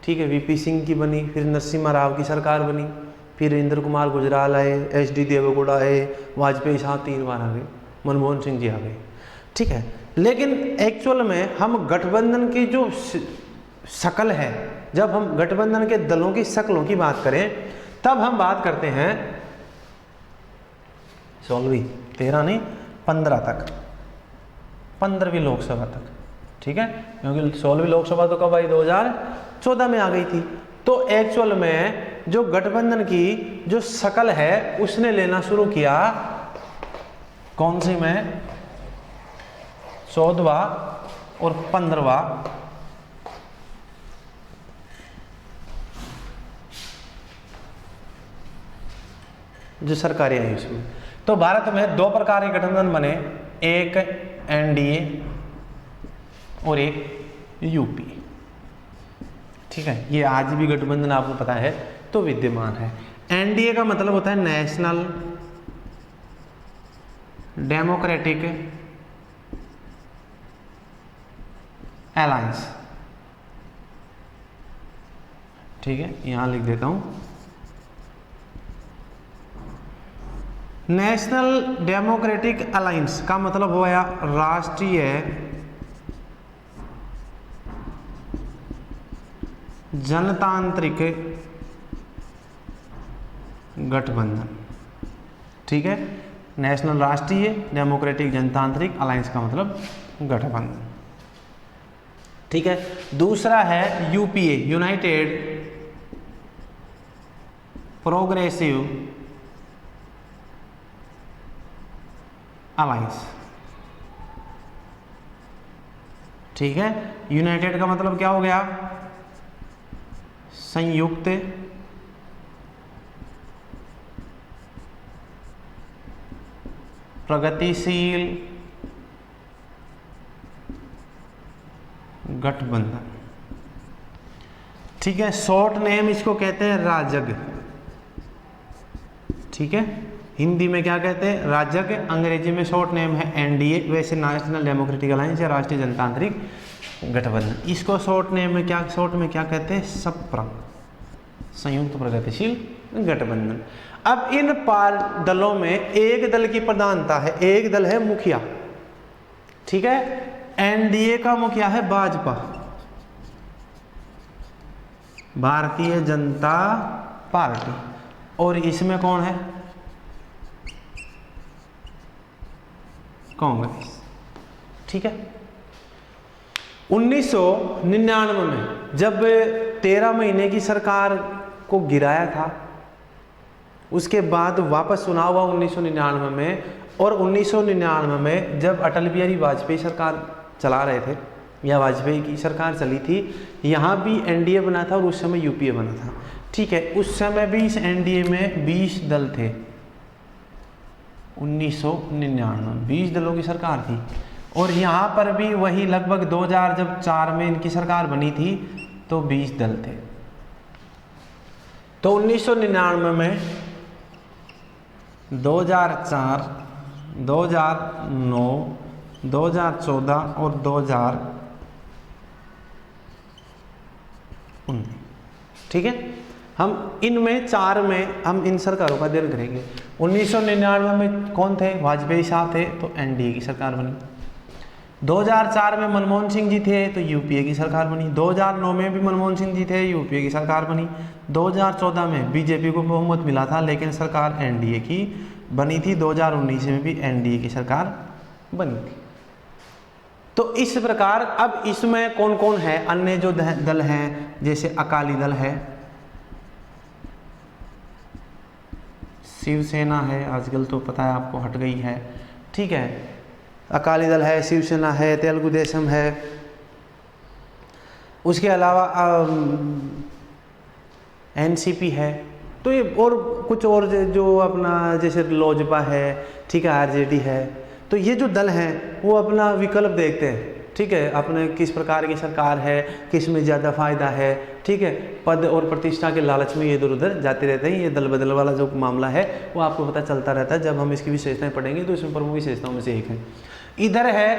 ठीक है, वीपी सिंह की बनी, फिर नरसिम्हा राव की सरकार बनी, फिर इंद्र कुमार गुजराल आए, एचडी देवेगौड़ा आए, वाजपेयी साहब 3 बार आ गए, मनमोहन सिंह जी आ गए, ठीक है। लेकिन एक्चुअल में हम गठबंधन की जो शक्ल है, जब हम गठबंधन के दलों की शक्लों की बात करें, तब हम बात करते हैं 16वीं, 13 नहीं 15 तक, 15वीं लोकसभा तक, ठीक है, क्योंकि 16वीं लोकसभा तो कब आई, 2014 में आ गई थी। तो एक्चुअल में जो गठबंधन की जो शक्ल है उसने लेना शुरू किया कौन सी में, 14वां और 15वां जो सरकारें आई उसमें। तो भारत में 2 प्रकार के गठबंधन बने, एक एनडीए और एक यूपी, ठीक है। ये आज भी गठबंधन आपको पता है तो विद्यमान है। एनडीए का मतलब होता है नेशनल डेमोक्रेटिक अलायंस, ठीक है, यहां लिख देता हूं, नेशनल डेमोक्रेटिक अलायंस का मतलब हो गया राष्ट्रीय जनतांत्रिक गठबंधन, ठीक है। नेशनल राष्ट्रीय डेमोक्रेटिक जनतांत्रिक अलायंस का मतलब गठबंधन, ठीक है। दूसरा है यूपीए, यूनाइटेड प्रोग्रेसिव अलायंस, ठीक है। यूनाइटेड का मतलब क्या हो गया, संयुक्त प्रगतिशील गठबंधन, ठीक है। शॉर्ट नेम इसको कहते हैं राजग, ठीक है। हिंदी में क्या कहते हैं, राजग, अंग्रेजी में शॉर्ट नेम है एनडीए, वैसे नेशनल डेमोक्रेटिक अलायंस या राष्ट्रीय जनतांत्रिक गठबंधन। इसको शॉर्ट नेम में क्या, शॉर्ट में क्या कहते हैं, सप्र, संयुक्त प्रगतिशील गठबंधन। अब इन दलों में एक दल की प्रधानता है, एक दल है मुखिया, ठीक है। एनडीए का मुखिया है भाजपा, भारतीय जनता पार्टी, और इसमें कौन है, कांग्रेस, ठीक है। 1999 में जब 13 महीने की सरकार को गिराया था, उसके बाद वापस चुनाव हुआ 1999 में, और 1999 में जब अटल बिहारी वाजपेयी सरकार चला रहे थे या वाजपेयी की सरकार चली थी, यहाँ भी एनडीए बना था और उस समय यूपीए बना था। ठीक है, उस समय भी इस एनडीए में 20 दल थे। 1999 20 दलों की सरकार थी। और यहाँ पर भी वही लगभग 2004 में इनकी सरकार बनी थी तो 20 दल थे। तो 1999 में 2004, 2009, 2014 और 2019, ठीक है, हम इनमें 4 में हम इन सरकारों का अध्ययन करेंगे। 1999 में कौन थे? वाजपेयी साहब थे तो एनडीए की सरकार बनी। 2004 में मनमोहन सिंह जी थे तो यूपीए की सरकार बनी। 2009 में भी मनमोहन सिंह जी थे, यूपीए की सरकार बनी। 2014 में बीजेपी को बहुमत मिला था लेकिन सरकार एनडीए की बनी थी। 2019 में भी एनडीए की सरकार बनी थी। तो इस प्रकार अब इसमें कौन कौन है? अन्य जो दल हैं, जैसे अकाली दल है, शिवसेना है, आजकल तो पता है आपको हट गई है, ठीक है, अकाली दल है, शिवसेना है, तेलुगु देशम है, उसके अलावा एनसीपी है। तो ये और कुछ और जो अपना जैसे लोजपा है, ठीक है, आरजेडी है। तो ये जो दल हैं वो अपना विकल्प देखते हैं, ठीक है, अपने किस प्रकार की सरकार है, किस में ज़्यादा फायदा है, ठीक है, पद और प्रतिष्ठा के लालच में ये इधर उधर जाते रहते हैं। ये दल बदल वाला जो मामला है वो आपको पता चलता रहता है। जब हम इसकी विशेषताएं पढ़ेंगे तो इसमें प्रमुख विशेषताओं में से एक है। इधर है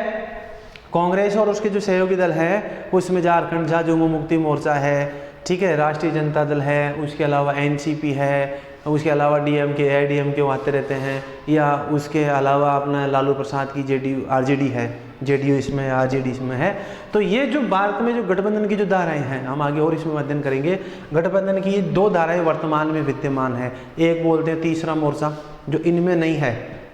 कांग्रेस और उसके जो सहयोगी दल है, उसमें झारखंड झामुमो मुक्ति मोर्चा है, ठीक है, राष्ट्रीय जनता दल है, उसके अलावा एनसीपी है, उसके अलावा डीएमके है, डीएमके वो आते रहते हैं, या उसके अलावा अपना लालू प्रसाद की जेडीयू आरजेडी है, जेडीयू इसमें है, आरजेडी इसमें है। तो ये जो भारत में जो गठबंधन की जो धाराएं हैं, हम आगे और इसमें अध्ययन करेंगे। गठबंधन की 2 धाराएं वर्तमान में विद्यमान है। एक बोलते हैं तीसरा मोर्चा, जो इनमें नहीं है,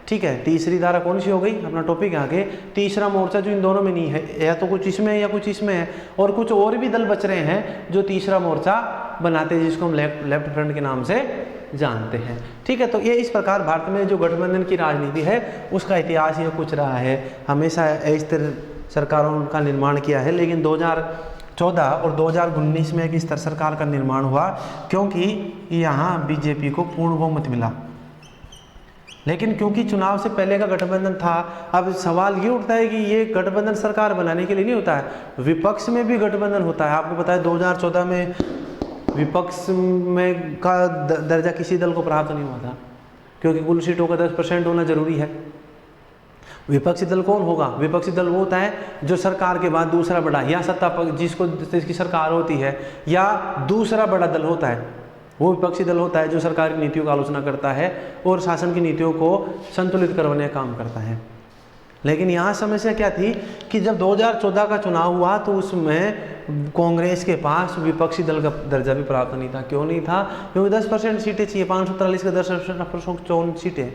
ठीक है। तीसरी धारा कौन सी हो गई? अपना टॉपिक आगे, तीसरा मोर्चा जो इन दोनों में नहीं है, या तो कुछ इसमें है या कुछ इसमें है। और कुछ और भी दल बच रहे हैं जो तीसरा मोर्चा बनाते हैं, जिसको हम लेफ्ट फ्रंट के नाम से जानते हैं, ठीक है। तो ये इस प्रकार भारत में जो गठबंधन की राजनीति है उसका इतिहास ये कुछ रहा है। हमेशा इस तरह सरकारों का निर्माण किया है, लेकिन 2014 और 2019 में एक स्तर सरकार का निर्माण हुआ, क्योंकि यहाँ बीजेपी को पूर्ण बहुमत मिला। लेकिन क्योंकि चुनाव से पहले का गठबंधन था, अब सवाल ये उठता है कि ये गठबंधन सरकार बनाने के लिए नहीं होता है, विपक्ष में भी गठबंधन होता है। आपको पता है 2014 में विपक्ष में का दर्जा किसी दल को प्राप्त नहीं हुआ था, क्योंकि कुल सीटों का 10% होना जरूरी है। विपक्षी दल कौन होगा? विपक्षी दल वो होता है जो सरकार के बाद दूसरा बड़ा, या सत्ता पक्ष जिसकी सरकार होती है, या दूसरा बड़ा दल होता है, वो विपक्षी दल होता है जो सरकार की नीतियों का आलोचना करता है और शासन की नीतियों को संतुलित करवाने का काम करता है। लेकिन यहाँ समस्या क्या थी कि जब 2014 का चुनाव हुआ तो उसमें कांग्रेस के पास विपक्षी दल का दर्जा भी प्राप्त नहीं था। क्यों नहीं था? क्योंकि 10% सीटें चाहिए, 543 का 10% सीटें,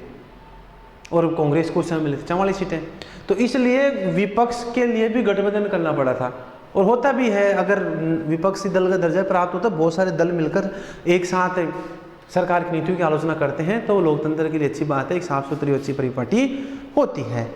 और कांग्रेस को उस समय मिली थी 44 सीटें। तो इसलिए विपक्ष के लिए भी गठबंधन करना पड़ा था, और होता भी है। अगर विपक्षी दल का दर्जा प्राप्त होता, बहुत सारे दल मिलकर एक साथ सरकार की नीतियों की आलोचना करते हैं, तो लोकतंत्र के लिए अच्छी बात है, एक साफ सुथरी अच्छी परिपाटी होती है।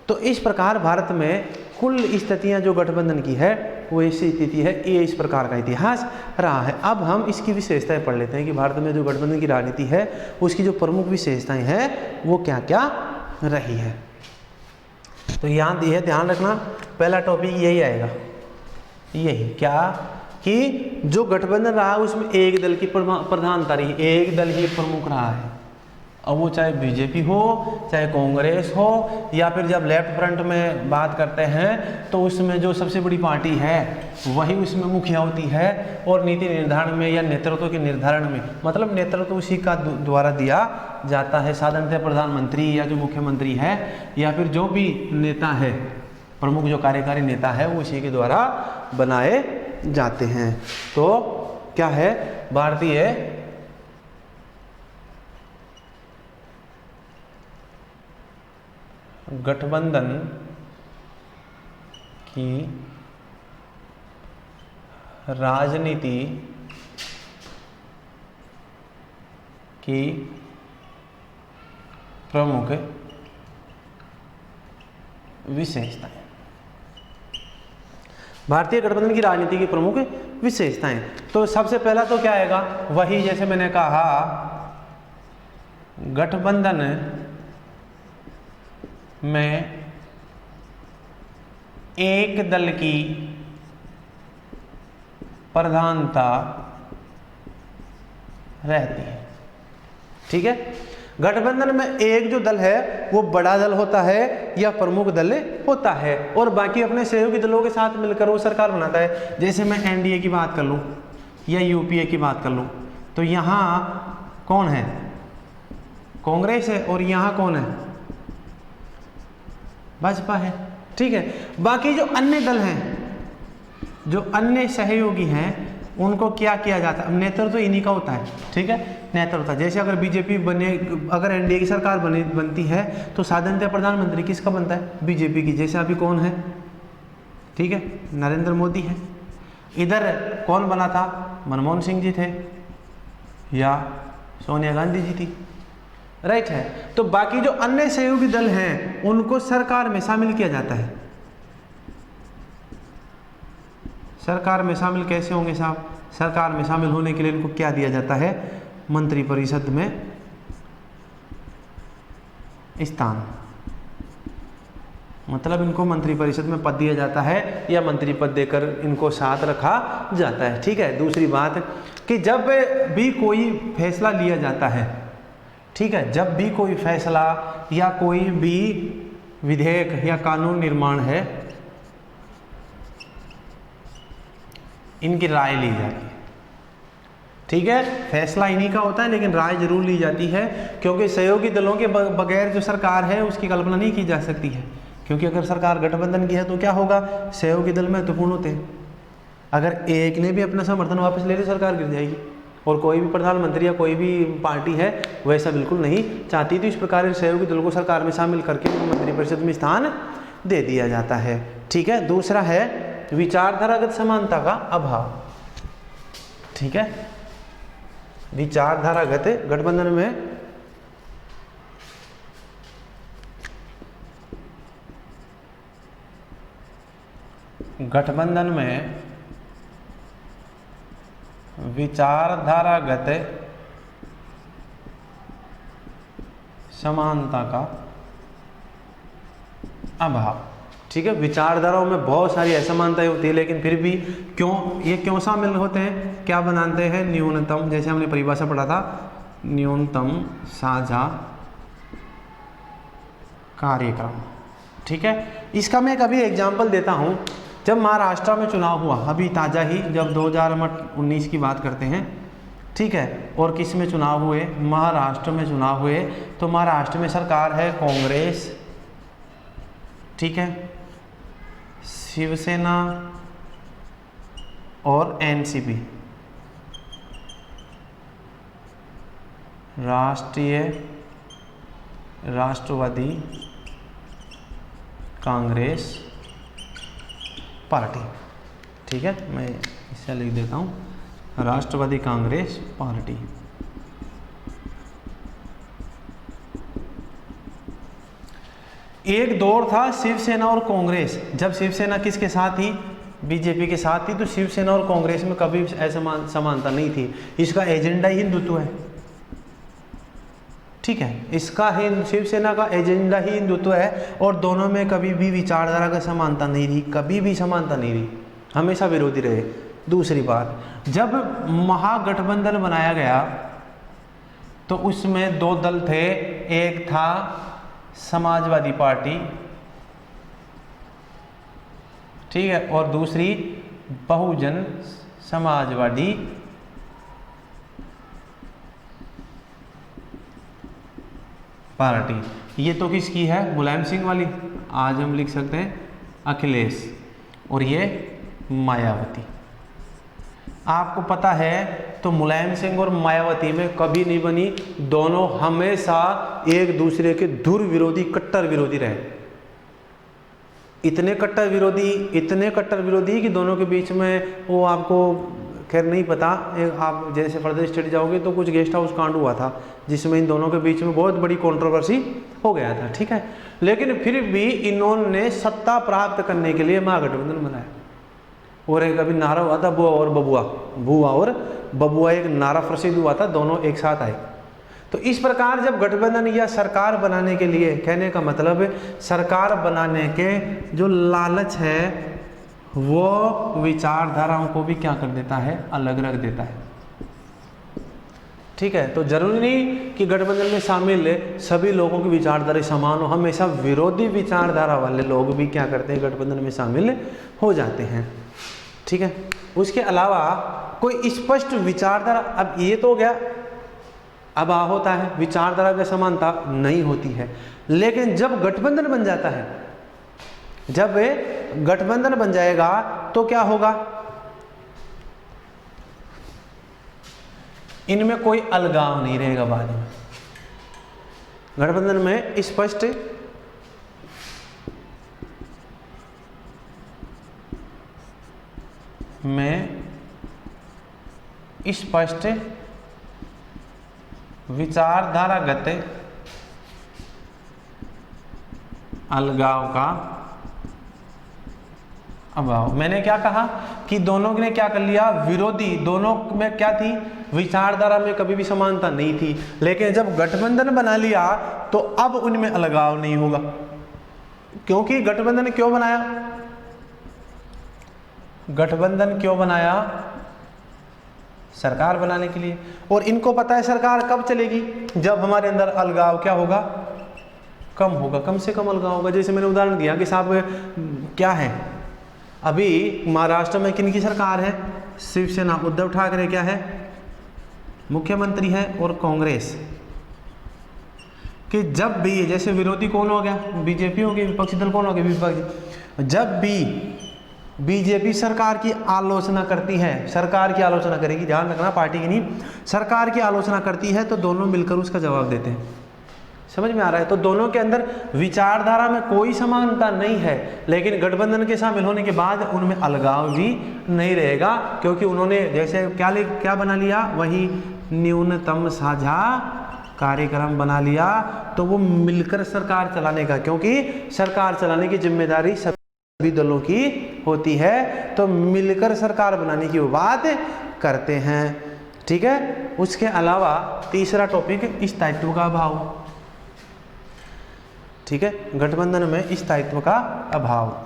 तो इस प्रकार भारत में कुल स्थितियां जो गठबंधन की है वो ऐसी स्थिति है, ये इस प्रकार का इतिहास रहा है। अब हम इसकी विशेषताएं पढ़ लेते हैं कि भारत में जो गठबंधन की राजनीति है उसकी जो प्रमुख विशेषताएं हैं वो क्या क्या रही है। तो यहाँ दी है, ध्यान रखना, पहला टॉपिक यही आएगा, यही क्या कि जो गठबंधन रहा उसमें एक दल की प्रधानता रही, एक दल ही प्रमुख रहा है। अब वो चाहे बीजेपी हो, चाहे कांग्रेस हो, या फिर जब लेफ्ट फ्रंट में बात करते हैं तो उसमें जो सबसे बड़ी पार्टी है वही उसमें मुखिया होती है, और नीति निर्धारण में या नेतृत्व के निर्धारण में, मतलब नेतृत्व उसी का द्वारा दिया जाता है। साधारणतः प्रधानमंत्री या जो मुख्यमंत्री है या फिर जो भी नेता है, प्रमुख जो कार्यकारी नेता है, वो उसी के द्वारा बनाए जाते हैं। तो क्या है, भारतीय गठबंधन की राजनीति की प्रमुख विशेषताएं। भारतीय गठबंधन की राजनीति की प्रमुख विशेषताएं। तो सबसे पहला तो क्या आएगा, वही जैसे मैंने कहा, गठबंधन में एक दल की प्रधानता रहती है। ठीक है, गठबंधन में एक जो दल है वो बड़ा दल होता है या प्रमुख दल होता है, और बाकी अपने सहयोगी दलों के साथ मिलकर वो सरकार बनाता है। जैसे मैं एनडीए की बात कर लूं या यूपीए की बात कर लूं, तो यहाँ कौन है, कांग्रेस है, और यहाँ कौन है, भाजपा है। ठीक है, बाकी जो अन्य दल हैं, जो अन्य सहयोगी हैं, उनको क्या किया जाता है, नेतृत्व तो इन्हीं का होता है। ठीक है, नेतृत्व, जैसे अगर बीजेपी बने, अगर एनडीए की सरकार बनती है तो साधारणतः प्रधानमंत्री किसका बनता है, बीजेपी की। जैसे अभी कौन है, ठीक है, नरेंद्र मोदी है। इधर कौन बना था, मनमोहन सिंह जी थे या सोनिया गांधी जी थी, राइट है। तो बाकी जो अन्य सहयोगी दल हैं उनको सरकार में शामिल किया जाता है। सरकार में शामिल कैसे होंगे साहब, सरकार में शामिल होने के लिए इनको क्या दिया जाता है, मंत्रिपरिषद में स्थान, मतलब इनको मंत्रिपरिषद में पद दिया जाता है या मंत्री पद देकर इनको साथ रखा जाता है। ठीक है, दूसरी बात कि जब भी कोई फैसला लिया जाता है, ठीक है, जब भी कोई फैसला या कोई भी विधेयक या कानून निर्माण है, इनकी राय ली जाती है। ठीक है, फैसला इन्हीं का होता है लेकिन राय जरूर ली जाती है, क्योंकि सहयोगी दलों के बगैर जो सरकार है उसकी कल्पना नहीं की जा सकती है। क्योंकि अगर सरकार गठबंधन की है तो क्या होगा, सहयोगी दल महत्वपूर्ण होते हैं। अगर एक ने भी अपना समर्थन वापस ले तो सरकार गिर जाएगी, और कोई भी प्रधानमंत्री या कोई भी पार्टी है वैसा बिल्कुल नहीं चाहती। तो इस प्रकार सहयोगी दल को सरकार में शामिल करके मंत्रिपरिषद में स्थान दे दिया जाता है। ठीक है, दूसरा है विचारधारागत समानता का अभाव। ठीक है, विचारधारागत, गठबंधन में विचारधारागत समानता का अभाव। ठीक है, विचारधाराओं में बहुत सारी असमानताएं होती है, लेकिन फिर भी क्यों शामिल होते हैं, क्या बनाते हैं, न्यूनतम, जैसे हमने परिभाषा पढ़ा था, न्यूनतम साझा कार्यक्रम। ठीक है, इसका मैं कभी एग्जाम्पल देता हूं। जब महाराष्ट्र में चुनाव हुआ, अभी ताज़ा ही, जब 2019 की बात करते हैं, ठीक है, और किस में चुनाव हुए, महाराष्ट्र में चुनाव हुए, तो महाराष्ट्र में सरकार है कांग्रेस, ठीक है, शिवसेना और एनसीपी, राष्ट्रवादी कांग्रेस पार्टी। ठीक है, मैं इसे लिख देता हूँ, राष्ट्रवादी कांग्रेस पार्टी। एक दौर था शिवसेना और कांग्रेस, जब शिवसेना किसके साथ थी, बीजेपी के साथ थी, तो शिवसेना और कांग्रेस में कभी समानता नहीं थी। इसका एजेंडा हिंदुत्व है। ठीक है, इसका शिवसेना का एजेंडा ही हिंदुत्व है, और दोनों में कभी भी विचारधारा का समानता नहीं रही, कभी भी समानता नहीं रही, हमेशा विरोधी रहे। दूसरी बात, जब महागठबंधन बनाया गया तो उसमें दो दल थे, एक था समाजवादी पार्टी, ठीक है, और दूसरी बहुजन समाजवादी पार्टी। ये तो किसकी है, मुलायम सिंह वाली, आज हम लिख सकते हैं अखिलेश, और ये मायावती। आपको पता है तो मुलायम सिंह और मायावती में कभी नहीं बनी, दोनों हमेशा एक दूसरे के धुर विरोधी, कट्टर विरोधी रहे। इतने कट्टर विरोधी कि दोनों के बीच में, वो आपको खैर नहीं पता, आप जैसे फर्दर स्टडी जाओगे तो कुछ गेस्ट हाउस कांड हुआ था जिसमें इन दोनों के बीच में बहुत बड़ी कंट्रोवर्सी हो गया था। ठीक है, लेकिन फिर भी इन्होंने सत्ता प्राप्त करने के लिए महागठबंधन बनाया। और एक अभी नारा हुआ था बुआ और बबुआ, बुआ और बबुआ एक नारा प्रसिद्ध हुआ था, दोनों एक साथ आए। तो इस प्रकार जब गठबंधन या सरकार बनाने के लिए, कहने का मतलब सरकार बनाने के जो लालच है वो विचारधाराओं को भी क्या कर देता है, अलग रख देता है। ठीक है, तो जरूरी नहीं कि गठबंधन में शामिल सभी लोगों की विचारधारा समान हो, हमेशा विरोधी विचारधारा वाले लोग भी क्या करते हैं, गठबंधन में शामिल हो जाते हैं। ठीक है, उसके अलावा कोई स्पष्ट विचारधारा, अब ये तो हो गया, अब होता है विचारधारा में समानता नहीं होती है, लेकिन जब गठबंधन बन जाता है, जब गठबंधन बन जाएगा तो क्या होगा, इनमें कोई अलगाव नहीं रहेगा। बाद में गठबंधन में स्पष्ट विचारधारागत अलगाव का अभाव। मैंने क्या कहा कि दोनों ने क्या कर लिया, विरोधी, दोनों में क्या थी, विचारधारा में कभी भी समानता नहीं थी, लेकिन जब गठबंधन बना लिया तो अब उनमें अलगाव नहीं होगा। क्योंकि गठबंधन क्यों बनाया, गठबंधन क्यों बनाया, सरकार बनाने के लिए। और इनको पता है सरकार कब चलेगी, जब हमारे अंदर अलगाव क्या होगा, कम होगा, कम से कम अलगाव होगा। जैसे मैंने उदाहरण दिया कि साहब क्या है, अभी महाराष्ट्र में किन की सरकार है, शिवसेना, उद्धव ठाकरे क्या है, मुख्यमंत्री है, और कांग्रेस। कि जब भी, जैसे विरोधी कौन हो गया, बीजेपी हो गई, विपक्षी दल कौन हो गए, विपक्षी। जब भी बीजेपी सरकार की आलोचना करती है, सरकार की आलोचना करेगी, ध्यान रखना, पार्टी की नहीं, सरकार की आलोचना करती है, तो दोनों मिलकर उसका जवाब देते हैं। समझ में आ रहा है। तो दोनों के अंदर विचारधारा में कोई समानता नहीं है, लेकिन गठबंधन के शामिल होने के बाद उनमें अलगाव भी नहीं रहेगा, क्योंकि उन्होंने जैसे क्या बना लिया, वही न्यूनतम साझा कार्यक्रम बना लिया, तो वो मिलकर सरकार चलाने का, क्योंकि सरकार चलाने की जिम्मेदारी सभी दलों की होती है, तो मिलकर सरकार बनाने की वो बात करते हैं। ठीक है, उसके अलावा तीसरा टॉपिक स्थायित्व का अभाव। ठीक है, गठबंधन में स्थायित्व का अभाव।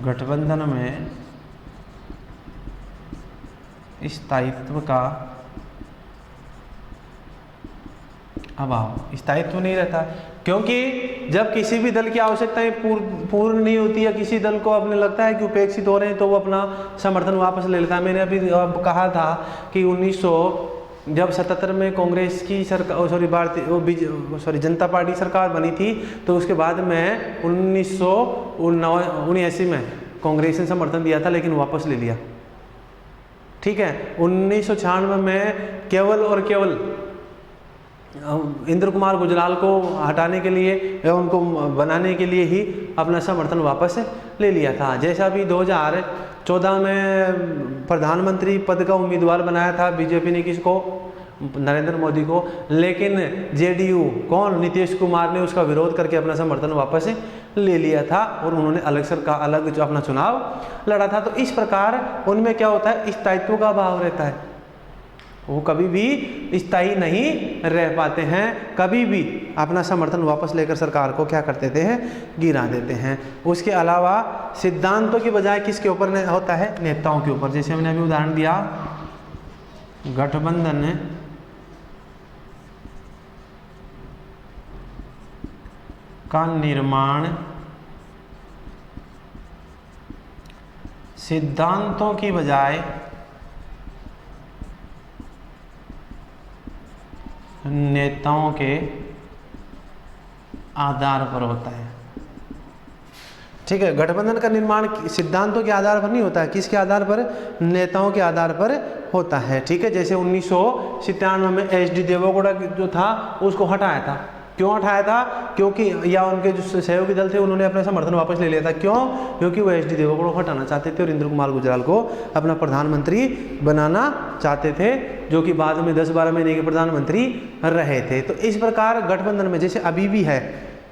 गठबंधन में स्थायित्व का अभाव, स्थायित्व नहीं रहता, क्योंकि जब किसी भी दल की आवश्यकताएं पूर्ण नहीं होती या किसी दल को अपने लगता है कि उपेक्षित हो रहे हैं, तो वो अपना समर्थन वापस ले लेता है। मैंने अभी कहा था कि 1977 में कांग्रेस की सरकार, जनता पार्टी सरकार बनी थी, तो उसके बाद में 1979 में कांग्रेस ने समर्थन दिया था, लेकिन वापस ले लिया। ठीक है, 1996 में केवल और केवल इंद्र कुमार गुजराल को हटाने के लिए या उनको बनाने के लिए ही अपना समर्थन वापस ले लिया था। जैसा भी 2014 में प्रधानमंत्री पद का उम्मीदवार बनाया था बीजेपी ने, किसको, नरेंद्र मोदी को, लेकिन जेडीयू कौन, नीतीश कुमार ने उसका विरोध करके अपना समर्थन वापस ले लिया था और उन्होंने अलग जो अपना चुनाव लड़ा था। तो इस प्रकार उनमें क्या होता है, स्थायित्व का अभाव रहता है, वो कभी भी स्थायी नहीं रह पाते हैं, कभी भी अपना समर्थन वापस लेकर सरकार को क्या कर देते हैं, गिरा देते हैं। उसके अलावा सिद्धांतों की बजाय किसके ऊपर होता है, नेताओं के ऊपर। जैसे हमने अभी उदाहरण दिया, गठबंधन का निर्माण सिद्धांतों की बजाय नेताओं के आधार पर होता है। ठीक है, गठबंधन का निर्माण सिद्धांतों के आधार पर नहीं होता है, किसके आधार पर, नेताओं के आधार पर होता है। ठीक है, जैसे 1997 में एच.डी. देवेगौड़ा जो था उसको हटाया था। क्यों हटाया था, क्योंकि या उनके जो सहयोगी दल थे उन्होंने अपना समर्थन वापस ले लिया था। क्यों, क्योंकि वो एच.डी. देवेगौड़ा को हटाना चाहते थे और इंद्र कुमार गुजराल को अपना प्रधानमंत्री बनाना चाहते थे, जो कि बाद में 10-12 महीने के प्रधानमंत्री रहे थे। तो इस प्रकार गठबंधन में, जैसे अभी भी है,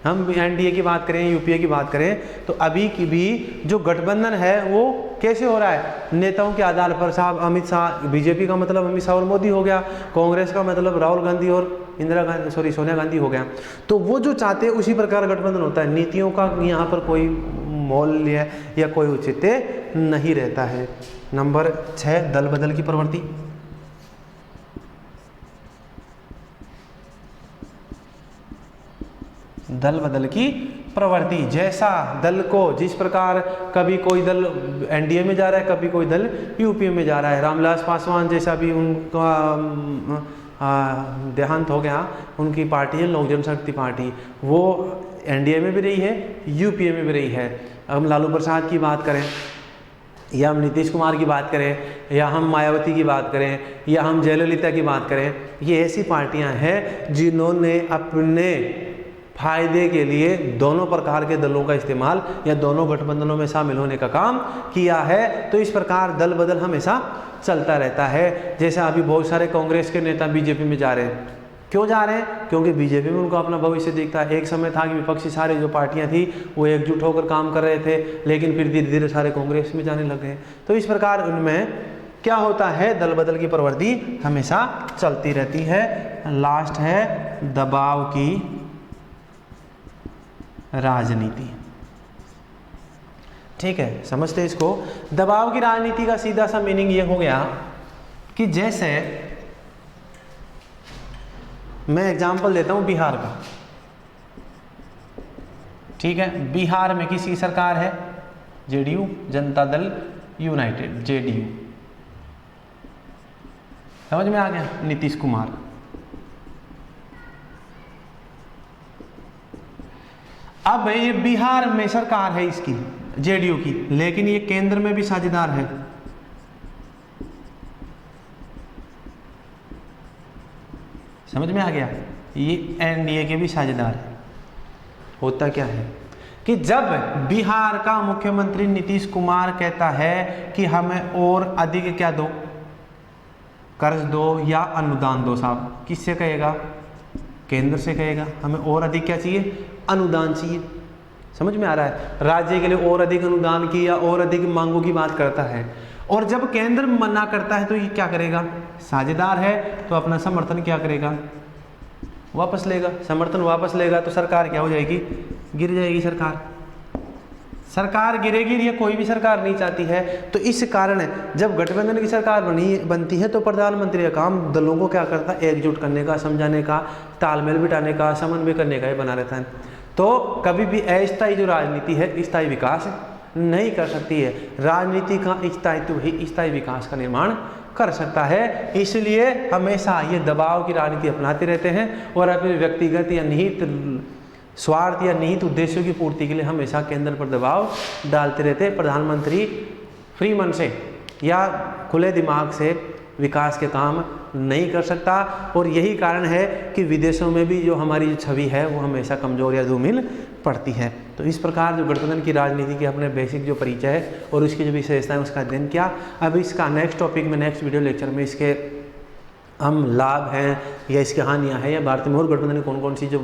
हम एनडीए की बात करें, यूपीए की बात करें, तो अभी की भी जो गठबंधन है वो कैसे हो रहा है, नेताओं के आधार पर। साहब अमित शाह, बीजेपी का मतलब अमित शाह और मोदी हो गया, कांग्रेस का मतलब राहुल गांधी और सोनिया गांधी हो गया। तो वो जो चाहते हैं उसी प्रकार गठबंधन होता है, नीतियों का यहाँ पर कोई मौल्य या कोई औचित्य नहीं रहता है। नंबर 6, दल बदल की प्रवृत्ति। दल बदल की प्रवृत्ति, जैसा दल को जिस प्रकार कभी कोई दल एनडीए में जा रहा है, कभी कोई दल यूपीए में जा रहा है। रामविलास पासवान जैसा भी उनका देहांत हो गया, उनकी पार्टी है लोक जनशक्ति पार्टी, वो एनडीए में भी रही है, यूपीए में भी रही है। हम लालू प्रसाद की बात करें, या हम नीतीश कुमार की बात करें, या हम मायावती की बात करें, या हम जयललिता की बात करें, ये ऐसी पार्टियां हैं जिन्होंने अपने फायदे के लिए दोनों प्रकार के दलों का इस्तेमाल या दोनों गठबंधनों में शामिल होने का काम किया है। तो इस प्रकार दल बदल हमेशा चलता रहता है। जैसे अभी बहुत सारे कांग्रेस के नेता बीजेपी में जा रहे हैं, क्यों जा रहे हैं? क्योंकि बीजेपी में उनको अपना भविष्य दिखता है। एक समय था कि विपक्षी सारे जो पार्टियां थी वो एकजुट होकर काम कर रहे थे, लेकिन फिर धीरे धीरे सारे कांग्रेस में जाने लग गए। तो इस प्रकार उनमें क्या होता है, दल बदल की प्रवृत्ति हमेशा चलती रहती है। लास्ट है दबाव की राजनीति। ठीक है, समझते इसको। दबाव की राजनीति का सीधा सा मीनिंग ये हो गया कि जैसे मैं एग्जांपल देता हूं बिहार का। ठीक है, बिहार में किसकी सरकार है? JDU, Janata Dal United, JDU. समझ में आ गया? नीतीश कुमार। अब ये बिहार में सरकार है इसकी, जेडीयू की, लेकिन ये केंद्र में भी साझेदार है। समझ में आ गया? ये एनडीए के भी साझेदार है। होता क्या है कि जब बिहार का मुख्यमंत्री नीतीश कुमार कहता है कि हमें और अधिक क्या दो, कर्ज दो या अनुदान दो, साहब किससे कहेगा? केंद्र से कहेगा। हमें और अधिक क्या चाहिए? अनुदान चाहिए। समझ में आ रहा है? राज्य के लिए और अधिक अनुदान की या और अधिक मांगों की बात करता है। और जब केंद्र मना करता है तो ये क्या करेगा? साझेदार है तो अपना समर्थन क्या करेगा? वापस लेगा। समर्थन वापस लेगा तो सरकार क्या हो जाएगी? गिर जाएगी। सरकार गिरेगी, ये कोई भी सरकार नहीं चाहती है। तो इस कारण जब गठबंधन की सरकार बनती है तो प्रधानमंत्री का काम दलों को क्या करता है? एकजुट करने का, समझाने का, तालमेल बिठाने का, समन्वय करने का ये बना रहता है। तो कभी भी अस्थायी जो राजनीति है स्थायी विकास नहीं कर सकती है। राजनीति का स्थायित्व ही स्थायी विकास का निर्माण कर सकता है। इसलिए हमेशा ये दबाव की राजनीति अपनाते रहते हैं और अपने व्यक्तिगत या निहित स्वार्थ या निहित उद्देश्यों की पूर्ति के लिए हमेशा केंद्र पर दबाव डालते रहते हैं। प्रधानमंत्री फ्री मन से या खुले दिमाग से विकास के काम नहीं कर सकता। और यही कारण है कि विदेशों में भी जो हमारी जो छवि है वो हमेशा कमज़ोर या धूमिल पड़ती है। तो इस प्रकार जो गठबंधन की राजनीति के अपने बेसिक जो परिचय है और उसकी जो विशेषताएं उसका अध्ययन किया। अब इसका नेक्स्ट टॉपिक में, नेक्स्ट वीडियो लेक्चर में इसके हम लाभ हैं या इसकी हानियाँ हैं या भारतीय मोर गठबंधन में कौन कौन सी जो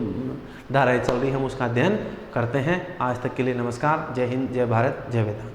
धाराएँ चल रही हैं हम उसका अध्ययन करते हैं। आज तक के लिए नमस्कार। जय हिंद, जय भारत, जय वेदांत।